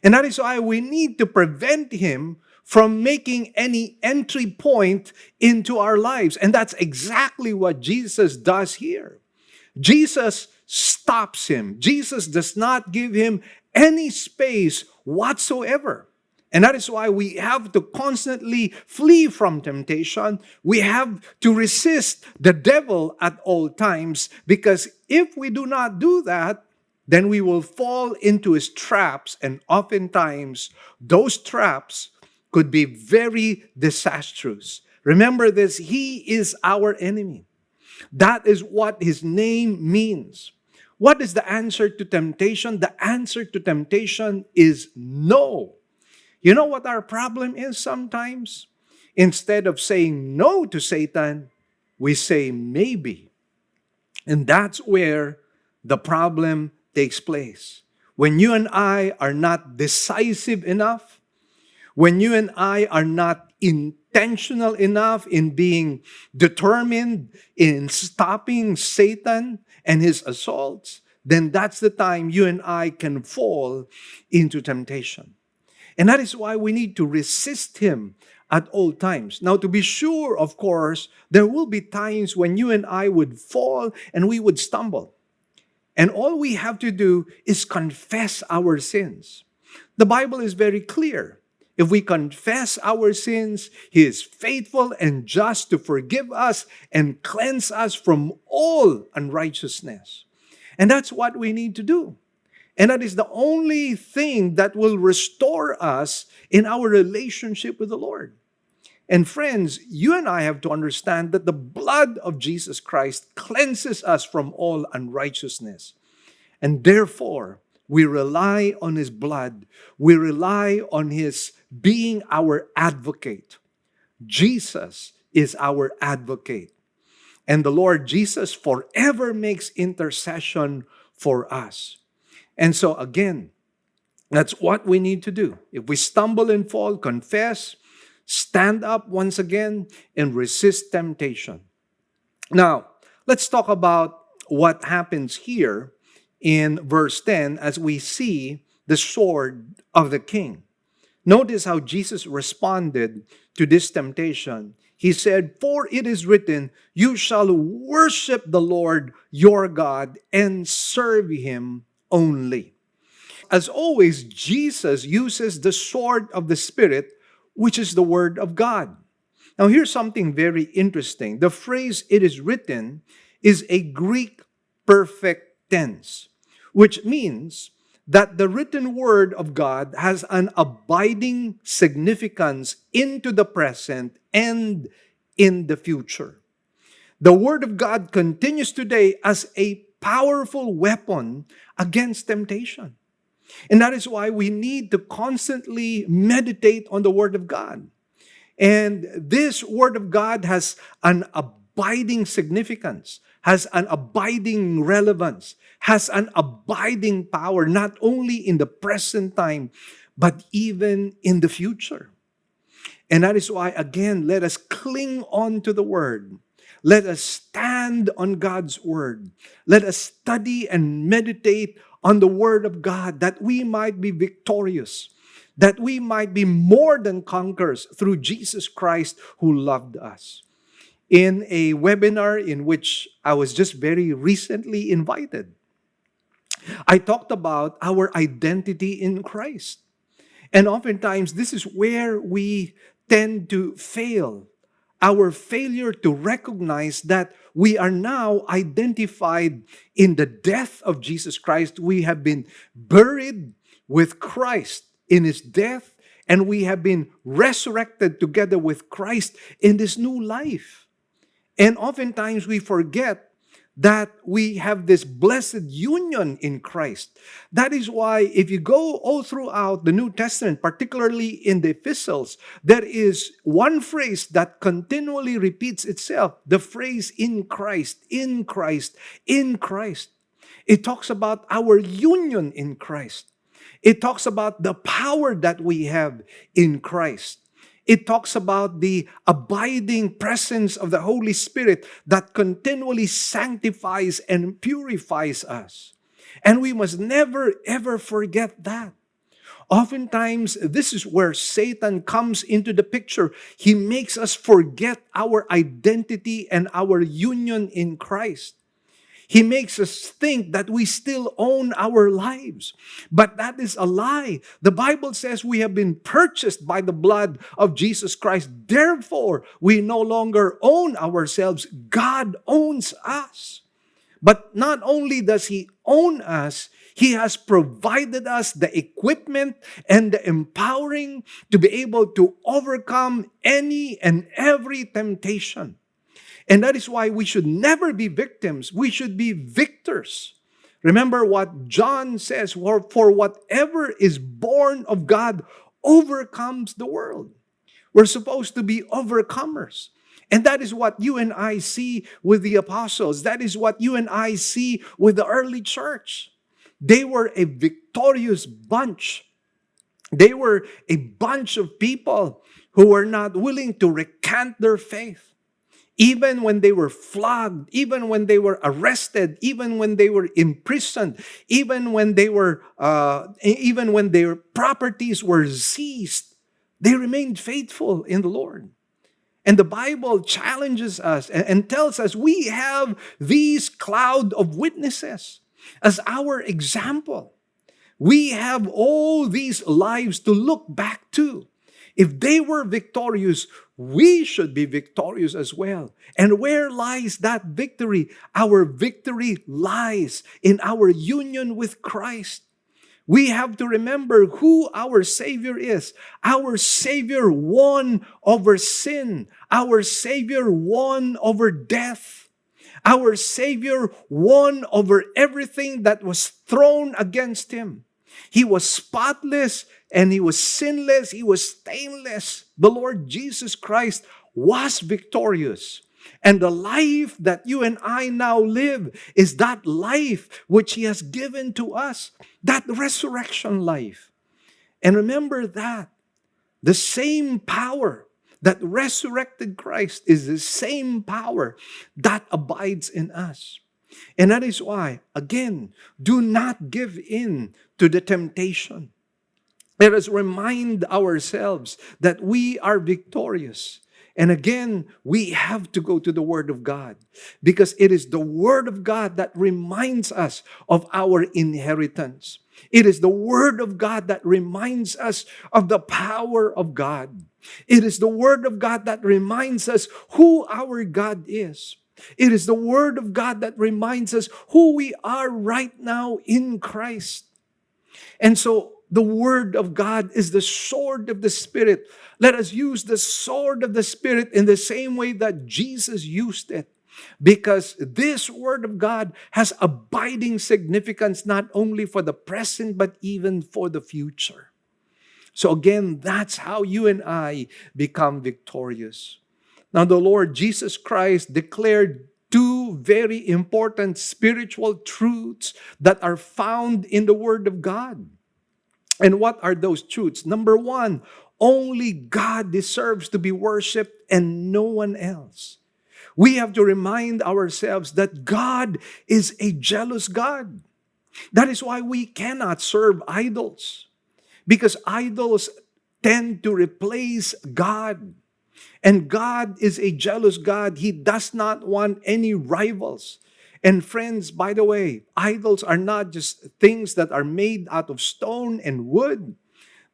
And that is why we need to prevent him from making any entry point into our lives. And that's exactly what Jesus does here. Jesus stops him. Jesus does not give him any space whatsoever. And that is why we have to constantly flee from temptation. We have to resist the devil at all times, because if we do not do that, then we will fall into his traps, and oftentimes those traps could be very disastrous. Remember this, he is our enemy. That is what his name means. What is the answer to temptation? The answer to temptation is no. You know what our problem is sometimes? Instead of saying no to Satan, we say maybe. And that's where the problem takes place. When you and I are not decisive enough, when you and I are not intentional enough in being determined in stopping Satan and his assaults, then that's the time you and I can fall into temptation. And that is why we need to resist him at all times. Now, to be sure, of course, there will be times when you and I would fall and we would stumble. And all we have to do is confess our sins. The Bible is very clear. If we confess our sins, he is faithful and just to forgive us and cleanse us from all unrighteousness. And that's what we need to do. And that is the only thing that will restore us in our relationship with the Lord. And friends, you and I have to understand that the blood of Jesus Christ cleanses us from all unrighteousness. And therefore, we rely on his blood. We rely on his being our advocate. Jesus is our advocate. And the Lord Jesus forever makes intercession for us. And so again, that's what we need to do. If we stumble and fall, confess, stand up once again, and resist temptation. Now, let's talk about what happens here in verse 10 as we see the sword of the king. Notice how Jesus responded to this temptation. He said, "For it is written, you shall worship the Lord your God and serve him only." As always, Jesus uses the sword of the Spirit, which is the word of God. Now, here's something very interesting. The phrase, it is written, is a Greek perfect tense, which means that the written word of God has an abiding significance into the present and in the future. The word of God continues today as a powerful weapon against temptation. And that is why we need to constantly meditate on the word of God. And this word of God has an abiding significance, has an abiding relevance, has an abiding power, not only in the present time, but even in the future. And that is why, again, let us cling on to the word. Let us stand on God's word. Let us study and meditate on the word of God, that we might be victorious, that we might be more than conquerors through Jesus Christ who loved us. In a webinar in which I was just very recently invited, I talked about our identity in Christ. And oftentimes, this is where we tend to fail. Our failure to recognize that we are now identified in the death of Jesus Christ. We have been buried with Christ in his death, and we have been resurrected together with Christ in this new life. And oftentimes we forget that we have this blessed union in Christ. That is why if you go all throughout the New Testament, particularly in the epistles, there is one phrase that continually repeats itself, the phrase in Christ, in Christ, in Christ. It talks about our union in Christ. It talks about the power that we have in Christ. It talks about the abiding presence of the Holy Spirit that continually sanctifies and purifies us. And we must never, ever forget that. Oftentimes, this is where Satan comes into the picture. He makes us forget our identity and our union in Christ. He makes us think that we still own our lives. But that is a lie. The Bible says we have been purchased by the blood of Jesus Christ. Therefore, we no longer own ourselves. God owns us. But not only does he own us, he has provided us the equipment and the empowering to be able to overcome any and every temptation. And that is why we should never be victims. We should be victors. Remember what John says, for whatever is born of God overcomes the world. We're supposed to be overcomers. And that is what you and I see with the apostles. That is what you and I see with the early church. They were a victorious bunch. They were a bunch of people who were not willing to recant their faith. Even when they were flogged, even when they were arrested, even when they were imprisoned, even when their properties were seized, they remained faithful in the Lord. And the Bible challenges us and tells us we have these cloud of witnesses as our example. We have all these lives to look back to. If they were victorious, we should be victorious as well. And where lies that victory? Our victory lies in our union with Christ. We have to remember who our Savior is. Our Savior won over sin. Our Savior won over death. Our Savior won over everything that was thrown against him. He was spotless and he was sinless. He was stainless. The Lord Jesus Christ was victorious. And the life that you and I now live is that life which he has given to us, that resurrection life. And remember that the same power that resurrected Christ is the same power that abides in us. And that is why, again, do not give in to the temptation. Let us remind ourselves that we are victorious. And again, we have to go to the Word of God because it is the Word of God that reminds us of our inheritance. It is the Word of God that reminds us of the power of God. It is the Word of God that reminds us who our God is. It is the Word of God that reminds us who we are right now in Christ. And so the Word of God is the sword of the Spirit. Let us use the sword of the Spirit in the same way that Jesus used it. Because this Word of God has abiding significance not only for the present, but even for the future. So again, that's how you and I become victorious. Now, the Lord Jesus Christ declared two very important spiritual truths that are found in the Word of God. And what are those truths? Number one, only God deserves to be worshiped and no one else. We have to remind ourselves that God is a jealous God. That is why we cannot serve idols, because idols tend to replace God. And God is a jealous God. He does not want any rivals. And friends, by the way, idols are not just things that are made out of stone and wood.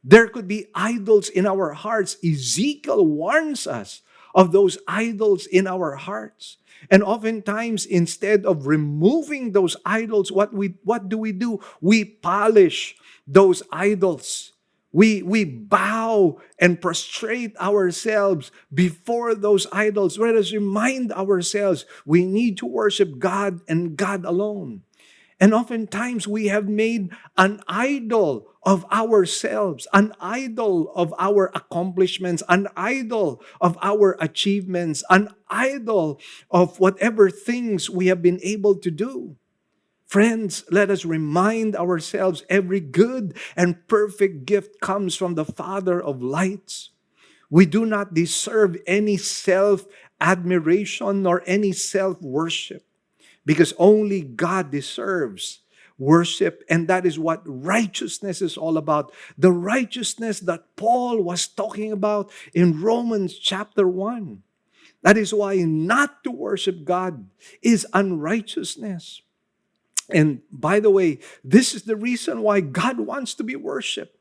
There could be idols in our hearts. Ezekiel warns us of those idols in our hearts. And oftentimes, instead of removing those idols, what do? We polish those idols. We bow and prostrate ourselves before those idols. Let us remind ourselves we need to worship God and God alone. And oftentimes we have made an idol of ourselves, an idol of our accomplishments, an idol of our achievements, an idol of whatever things we have been able to do. Friends, let us remind ourselves every good and perfect gift comes from the Father of lights. We do not deserve any self-admiration nor any self-worship, because only God deserves worship, and that is what righteousness is all about. The righteousness that Paul was talking about in Romans chapter 1. That is why not to worship God is unrighteousness. And by the way, this is the reason why God wants to be worshiped.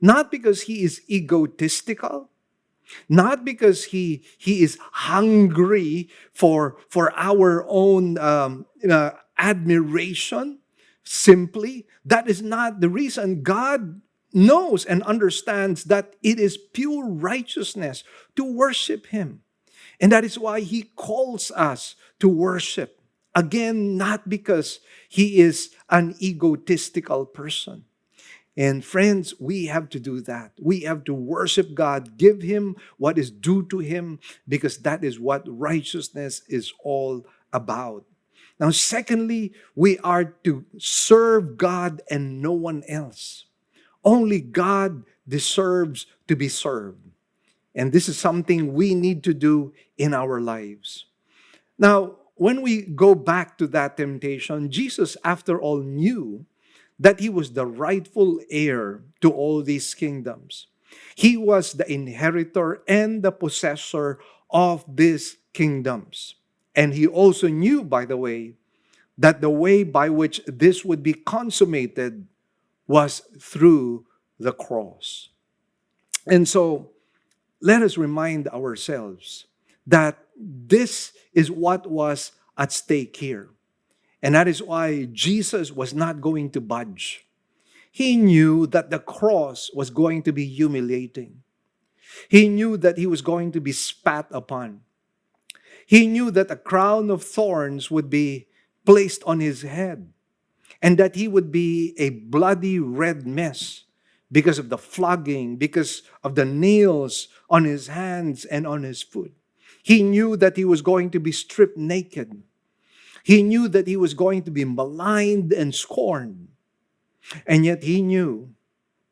Not because He is egotistical, not because he is hungry for our own admiration. Simply, that is not the reason. God knows and understands that it is pure righteousness to worship Him. And that is why He calls us to worship. Again, not because He is an egotistical person. And friends, we have to do that. We have to worship God, give Him what is due to Him, because that is what righteousness is all about. Now, secondly, we are to serve God and no one else. Only God deserves to be served. And this is something we need to do in our lives. Now, when we go back to that temptation, Jesus, after all, knew that He was the rightful heir to all these kingdoms. He was the inheritor and the possessor of these kingdoms. And He also knew, by the way, that the way by which this would be consummated was through the cross. And so, let us remind ourselves that this is what was at stake here. And that is why Jesus was not going to budge. He knew that the cross was going to be humiliating. He knew that He was going to be spat upon. He knew that a crown of thorns would be placed on His head, and that He would be a bloody red mess because of the flogging, because of the nails on His hands and on His foot. He knew that He was going to be stripped naked. He knew that He was going to be maligned and scorned. And yet He knew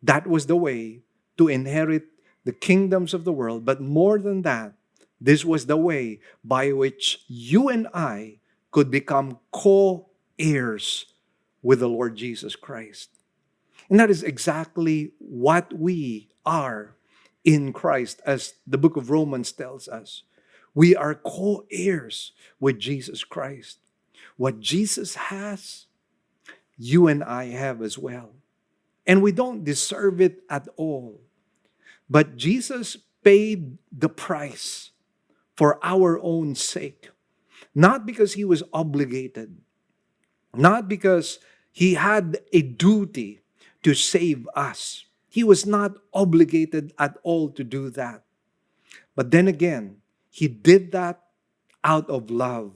that was the way to inherit the kingdoms of the world. But more than that, this was the way by which you and I could become co-heirs with the Lord Jesus Christ. And that is exactly what we are in Christ, as the book of Romans tells us. We are co-heirs with Jesus Christ. What Jesus has, you and I have as well. And we don't deserve it at all. But Jesus paid the price for our own sake. Not because he was obligated, not because he had a duty to save us. He was not obligated at all to do that. But then again, he did that out of love.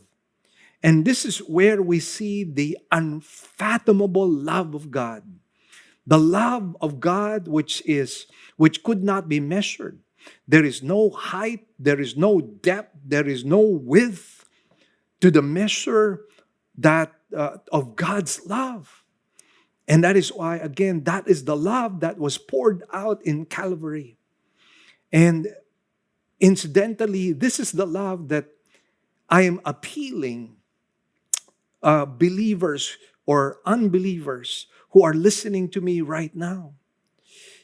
And this is where we see the unfathomable love of God. The love of God which could not be measured. There is no height, there is no depth, there is no width to the measure that of God's love. And that is why, again, that is the love that was poured out in Calvary. And incidentally, this is the love that I am appealing believers or unbelievers who are listening to me right now.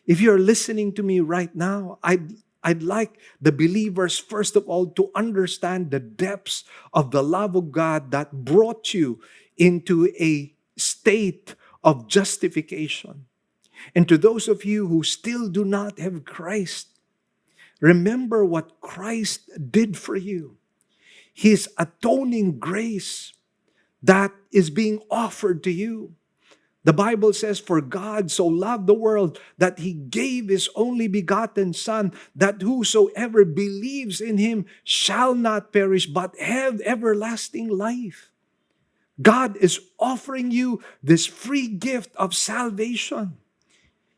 If you're listening to me right now, I'd like the believers, first of all, to understand the depths of the love of God that brought you into a state of justification. And to those of you who still do not have Christ, remember what Christ did for you. His atoning grace that is being offered to you. The Bible says, for God so loved the world that he gave his only begotten Son, that whosoever believes in him shall not perish, but have everlasting life. God is offering you this free gift of salvation.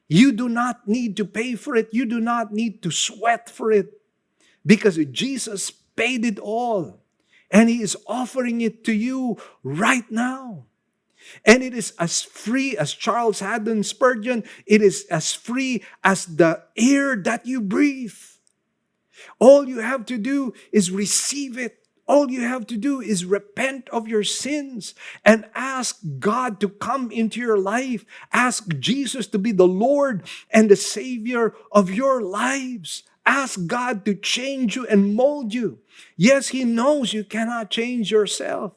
You do not need to pay for it. You do not need to sweat for it, because Jesus paid it all. And he is offering it to you right now. And it is as free as Charles Haddon Spurgeon. It is as free as the air that you breathe. All you have to do is receive it. All you have to do is repent of your sins and ask God to come into your life. Ask Jesus to be the Lord and the Savior of your lives. Ask God to change you and mold you. Yes, he knows you cannot change yourself.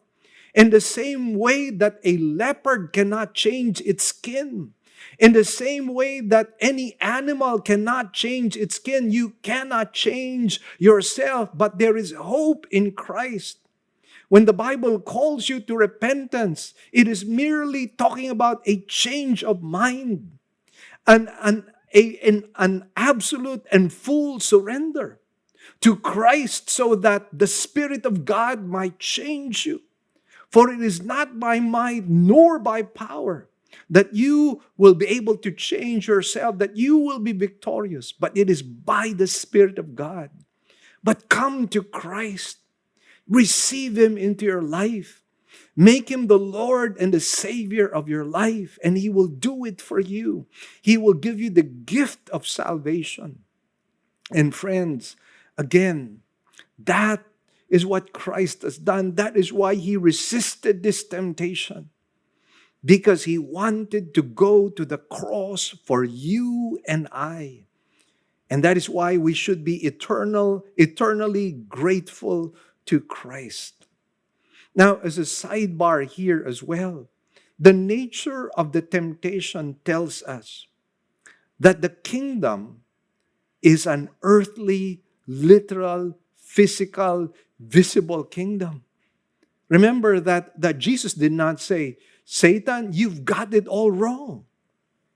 In the same way that a leopard cannot change its skin, in the same way that any animal cannot change its skin, you cannot change yourself, but there is hope in Christ. When the Bible calls you to repentance, it is merely talking about a change of mind, an absolute and full surrender to Christ so that the Spirit of God might change you. For it is not by might nor by power that you will be able to change yourself, that you will be victorious, but it is by the Spirit of God. But come to Christ. Receive him into your life. Make him the Lord and the Savior of your life, and he will do it for you. He will give you the gift of salvation. And friends, again, that is what Christ has done. That is why he resisted this temptation, because he wanted to go to the cross for you and I. And that is why we should be eternally grateful to Christ. Now, as a sidebar here as well, the nature of the temptation tells us that the kingdom is an earthly, literal, physical, visible kingdom. Remember that Jesus did not say, Satan, you've got it all wrong.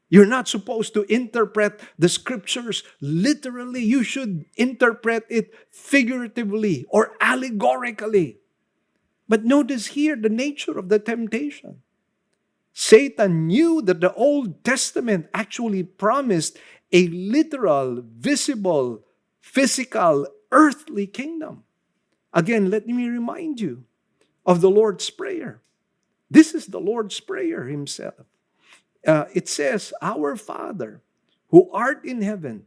You're not supposed to interpret the scriptures literally. You should interpret it figuratively or allegorically. But notice here the nature of the temptation. Satan knew that the Old Testament actually promised a literal, visible, physical, earthly kingdom. Again, let me remind you of the Lord's Prayer. This is the Lord's Prayer himself. It says, Our Father, who art in heaven,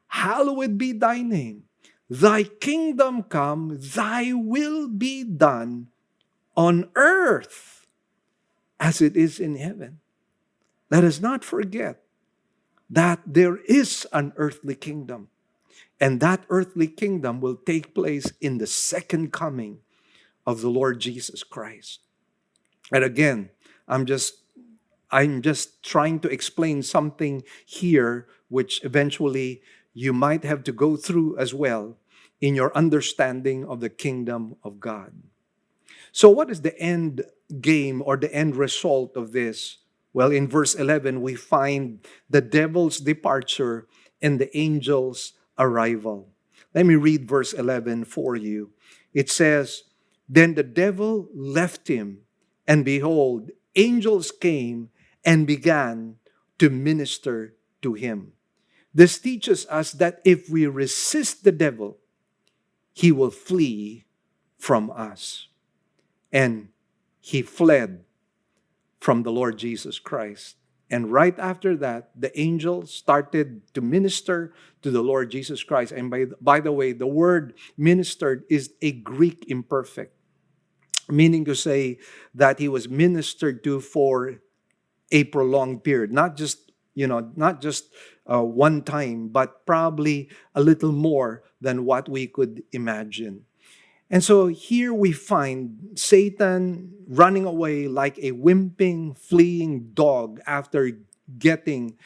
hallowed be thy name. Thy kingdom come, thy will be done on earth as it is in heaven. Let us not forget that there is an earthly kingdom. And that earthly kingdom will take place in the second coming of the Lord Jesus Christ. And again, I'm just trying to explain something here which eventually you might have to go through as well in your understanding of the kingdom of God. So what is the end game or the end result of this? Well, in verse 11, we find the devil's departure and the angel's arrival. Let me read verse 11 for you. It says, "Then the devil left him, and behold, angels came and began to minister to him." This teaches us that if we resist the devil, he will flee from us. And he fled from the Lord Jesus Christ. And right after that, the angels started to minister to the Lord Jesus Christ. And by the way, the word ministered is a Greek imperfect, meaning to say that he was ministered to for a prolonged period, not just one time, but probably a little more than what we could imagine. And so here we find Satan running away like a whimpering, fleeing dog after getting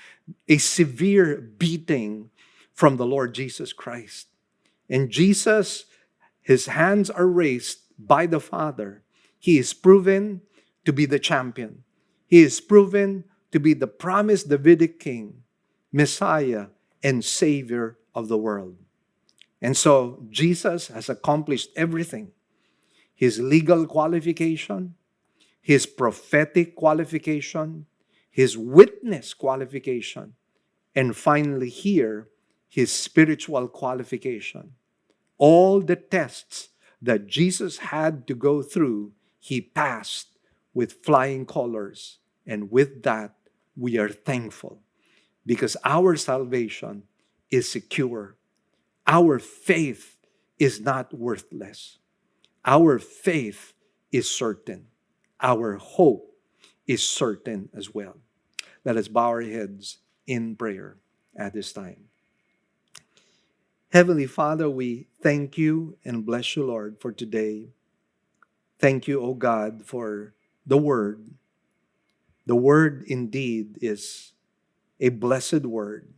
a severe beating from the Lord Jesus Christ. And Jesus, his hands are raised by the Father. He is proven to be the champion. He is proven to be the promised Davidic king, Messiah, and Savior of the world. And so Jesus has accomplished everything. His legal qualification, his prophetic qualification, his witness qualification, and finally here, his spiritual qualification. All the tests that Jesus had to go through, he passed with flying colors. And with that, we are thankful because our salvation is secure. Our faith is not worthless. Our faith is certain. Our hope is certain as well. Let us bow our heads in prayer at this time. Heavenly Father, we thank you and bless you, Lord, for today. Thank you, O God, for the Word. The Word indeed is a blessed Word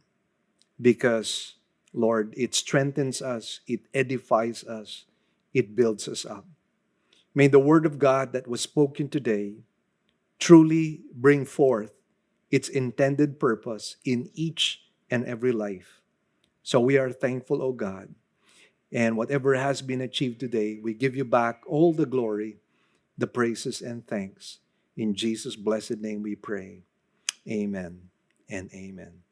because, Lord, it strengthens us, it edifies us, it builds us up. May the Word of God that was spoken today truly bring forth its intended purpose in each and every life. So we are thankful, O God. And whatever has been achieved today, we give you back all the glory, the praises, and thanks. In Jesus' blessed name we pray. Amen and amen.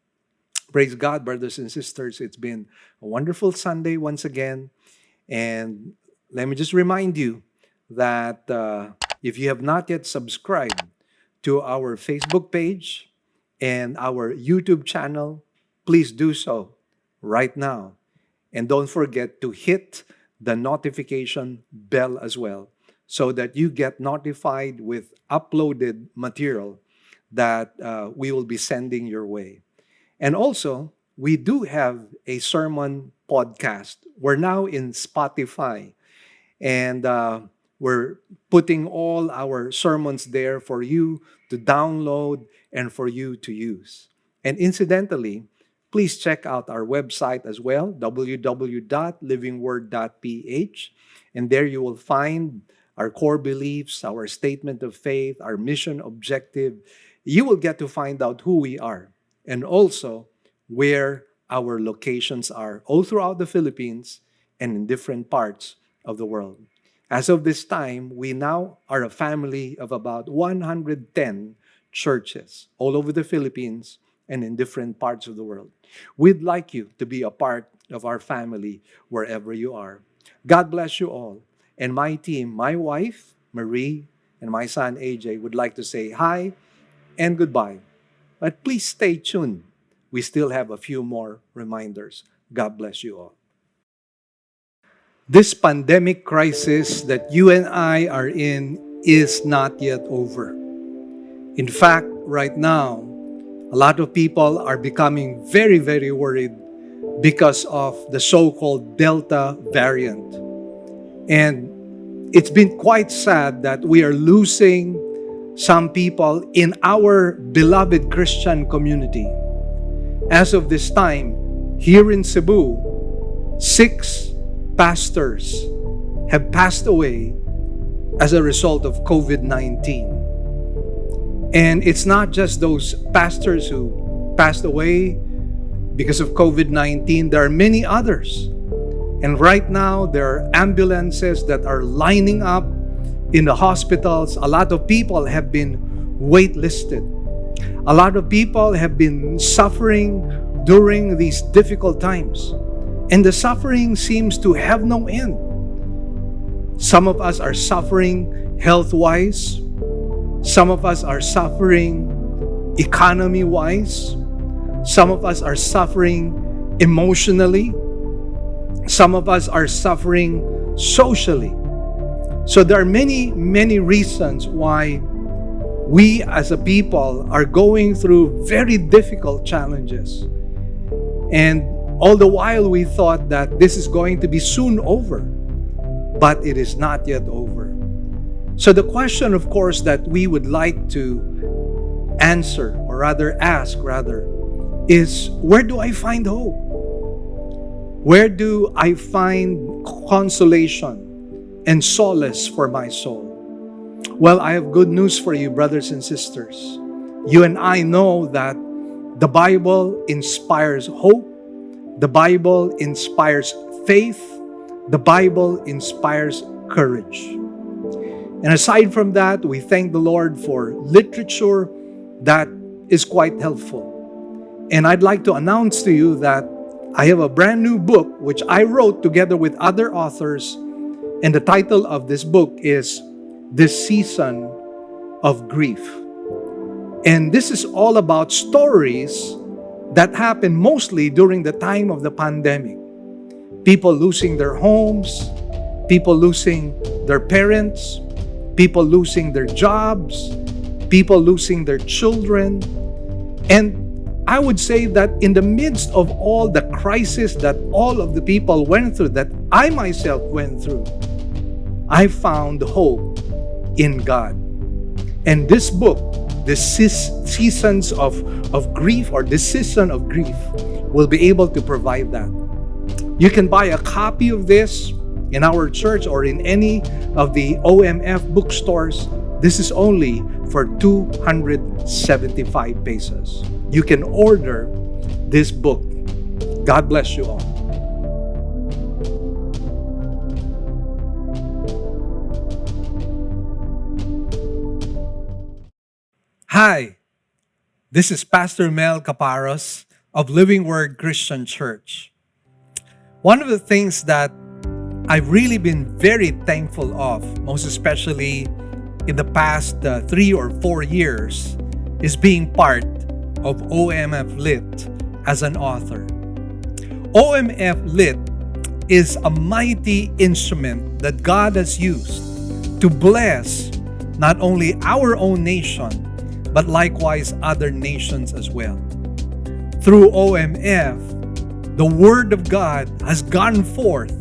Praise God, brothers and sisters. It's been a wonderful Sunday once again. And let me just remind you that if you have not yet subscribed to our Facebook page and our YouTube channel, please do so right now. And don't forget to hit the notification bell as well so that you get notified with uploaded material that we will be sending your way. And also, we do have a sermon podcast. We're now in Spotify, and we're putting all our sermons there for you to download and for you to use. And incidentally, please check out our website as well, www.livingword.ph. And there you will find our core beliefs, our statement of faith, our mission objective. You will get to find out who we are and also where our locations are all throughout the Philippines and in different parts of the world. As of this time, we now are a family of about 110 churches all over the Philippines and in different parts of the world. We'd like you to be a part of our family wherever you are. God bless you all. And my team, my wife, Marie, and my son, AJ, would like to say hi and goodbye. But please stay tuned. We still have a few more reminders. God bless you all. This pandemic crisis that you and I are in is not yet over. In fact, right now, a lot of people are becoming very, very worried because of the so-called Delta variant. And it's been quite sad that we are losing some people in our beloved Christian community. As of this time, Here in Cebu, 6 pastors have passed away as a result of COVID-19. And it's not just those pastors who passed away because of COVID-19. There are many others. And right now, there are ambulances that are lining up in the hospitals. A lot of people have been waitlisted. A lot of people have been suffering during these difficult times. And the suffering seems to have no end. Some of us are suffering health-wise. Some of us are suffering economy-wise. Some of us are suffering emotionally. Some of us are suffering socially. So there are many, many reasons why we as a people are going through very difficult challenges. And all the while we thought that this is going to be soon over, but it is not yet over. So the question, of course, that we would like to answer, or rather ask, is where do I find hope? Where do I find consolation and solace for my soul? Well, I have good news for you, brothers and sisters. You and I know that the Bible inspires hope. The Bible inspires faith. The Bible inspires courage. And aside from that, we thank the Lord for literature that is quite helpful. And I'd like to announce to you that I have a brand new book which I wrote together with other authors. And the title of this book is This Season of Grief. And this is all about stories that happened mostly during the time of the pandemic. People losing their homes, people losing their parents, people losing their jobs, people losing their children. And I would say that in the midst of all the crisis that all of the people went through, that I myself went through, I found hope in God. And this book, the seasons of grief, or this season of grief, will be able to provide that. You can buy a copy of this in our church or in any of the OMF bookstores. This is only for 275 pesos. You can order this book. God bless you all. Hi, this is Pastor Mel Caparros of Living Word Christian Church. One of the things that I've really been very thankful of, most especially in the past 3 or 4 years, is being part of OMF Lit as an author. OMF Lit is a mighty instrument that God has used to bless not only our own nation, but likewise other nations as well. Through OMF, the Word of God has gone forth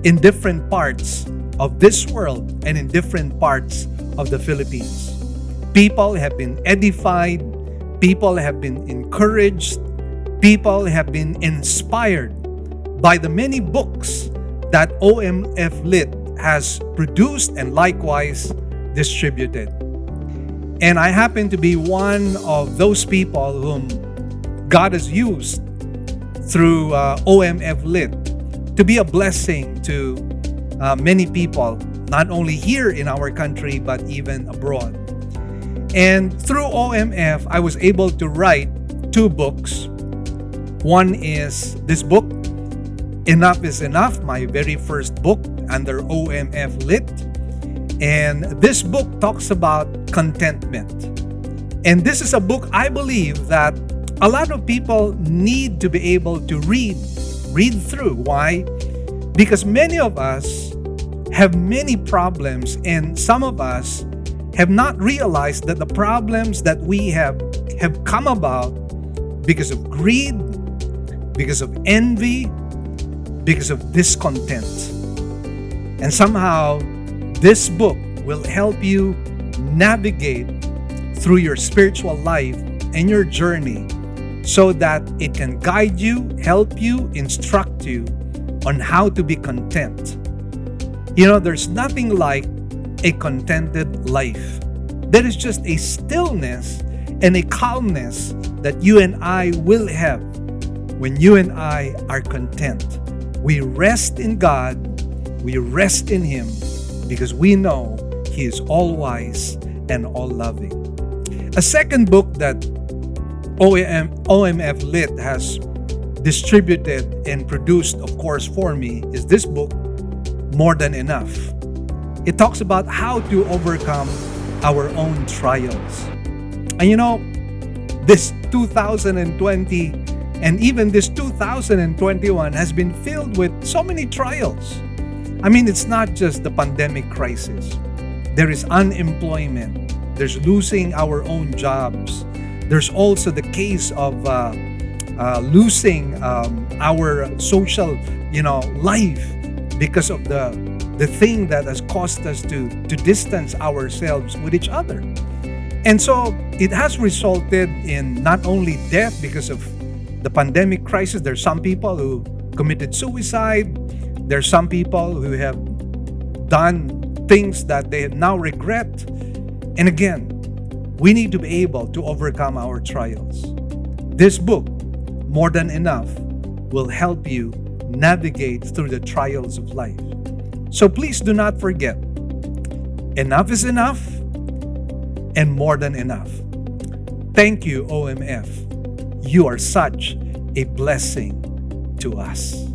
in different parts of this world and in different parts of the Philippines. People have been edified, people have been encouraged, people have been inspired by the many books that OMF Lit has produced and likewise distributed. And I happen to be one of those people whom God has used through OMF Lit to be a blessing to many people, not only here in our country, but even abroad. And through OMF, I was able to write 2 books. One is this book, Enough is Enough, my very first book under OMF Lit. And this book talks about contentment. And this is a book I believe that a lot of people need to be able to read through. Why? Because many of us have many problems, and some of us have not realized that the problems that we have come about because of greed, because of envy, because of discontent. And somehow, this book will help you navigate through your spiritual life and your journey so that it can guide you, help you, instruct you on how to be content. There's nothing like a contented life. There is just a stillness and a calmness that you and I will have when you and I are content. We rest in God, we rest in Him, because we know He is all-wise and all-loving. A second book that OMF Lit has distributed and produced, of course, for me is this book, More Than Enough. It talks about how to overcome our own trials. And this 2020 and even this 2021 has been filled with so many trials. It's not just the pandemic crisis. There is unemployment. There's losing our own jobs. There's also the case of losing our social, life because of the thing that has caused us to distance ourselves with each other. And so it has resulted in not only death because of the pandemic crisis. There's some people who committed suicide. There's some people who have done things that they now regret. And again, we need to be able to overcome our trials. This book, More Than Enough, will help you navigate through the trials of life. So please do not forget, enough is enough and more than enough. Thank you, OMF. You are such a blessing to us.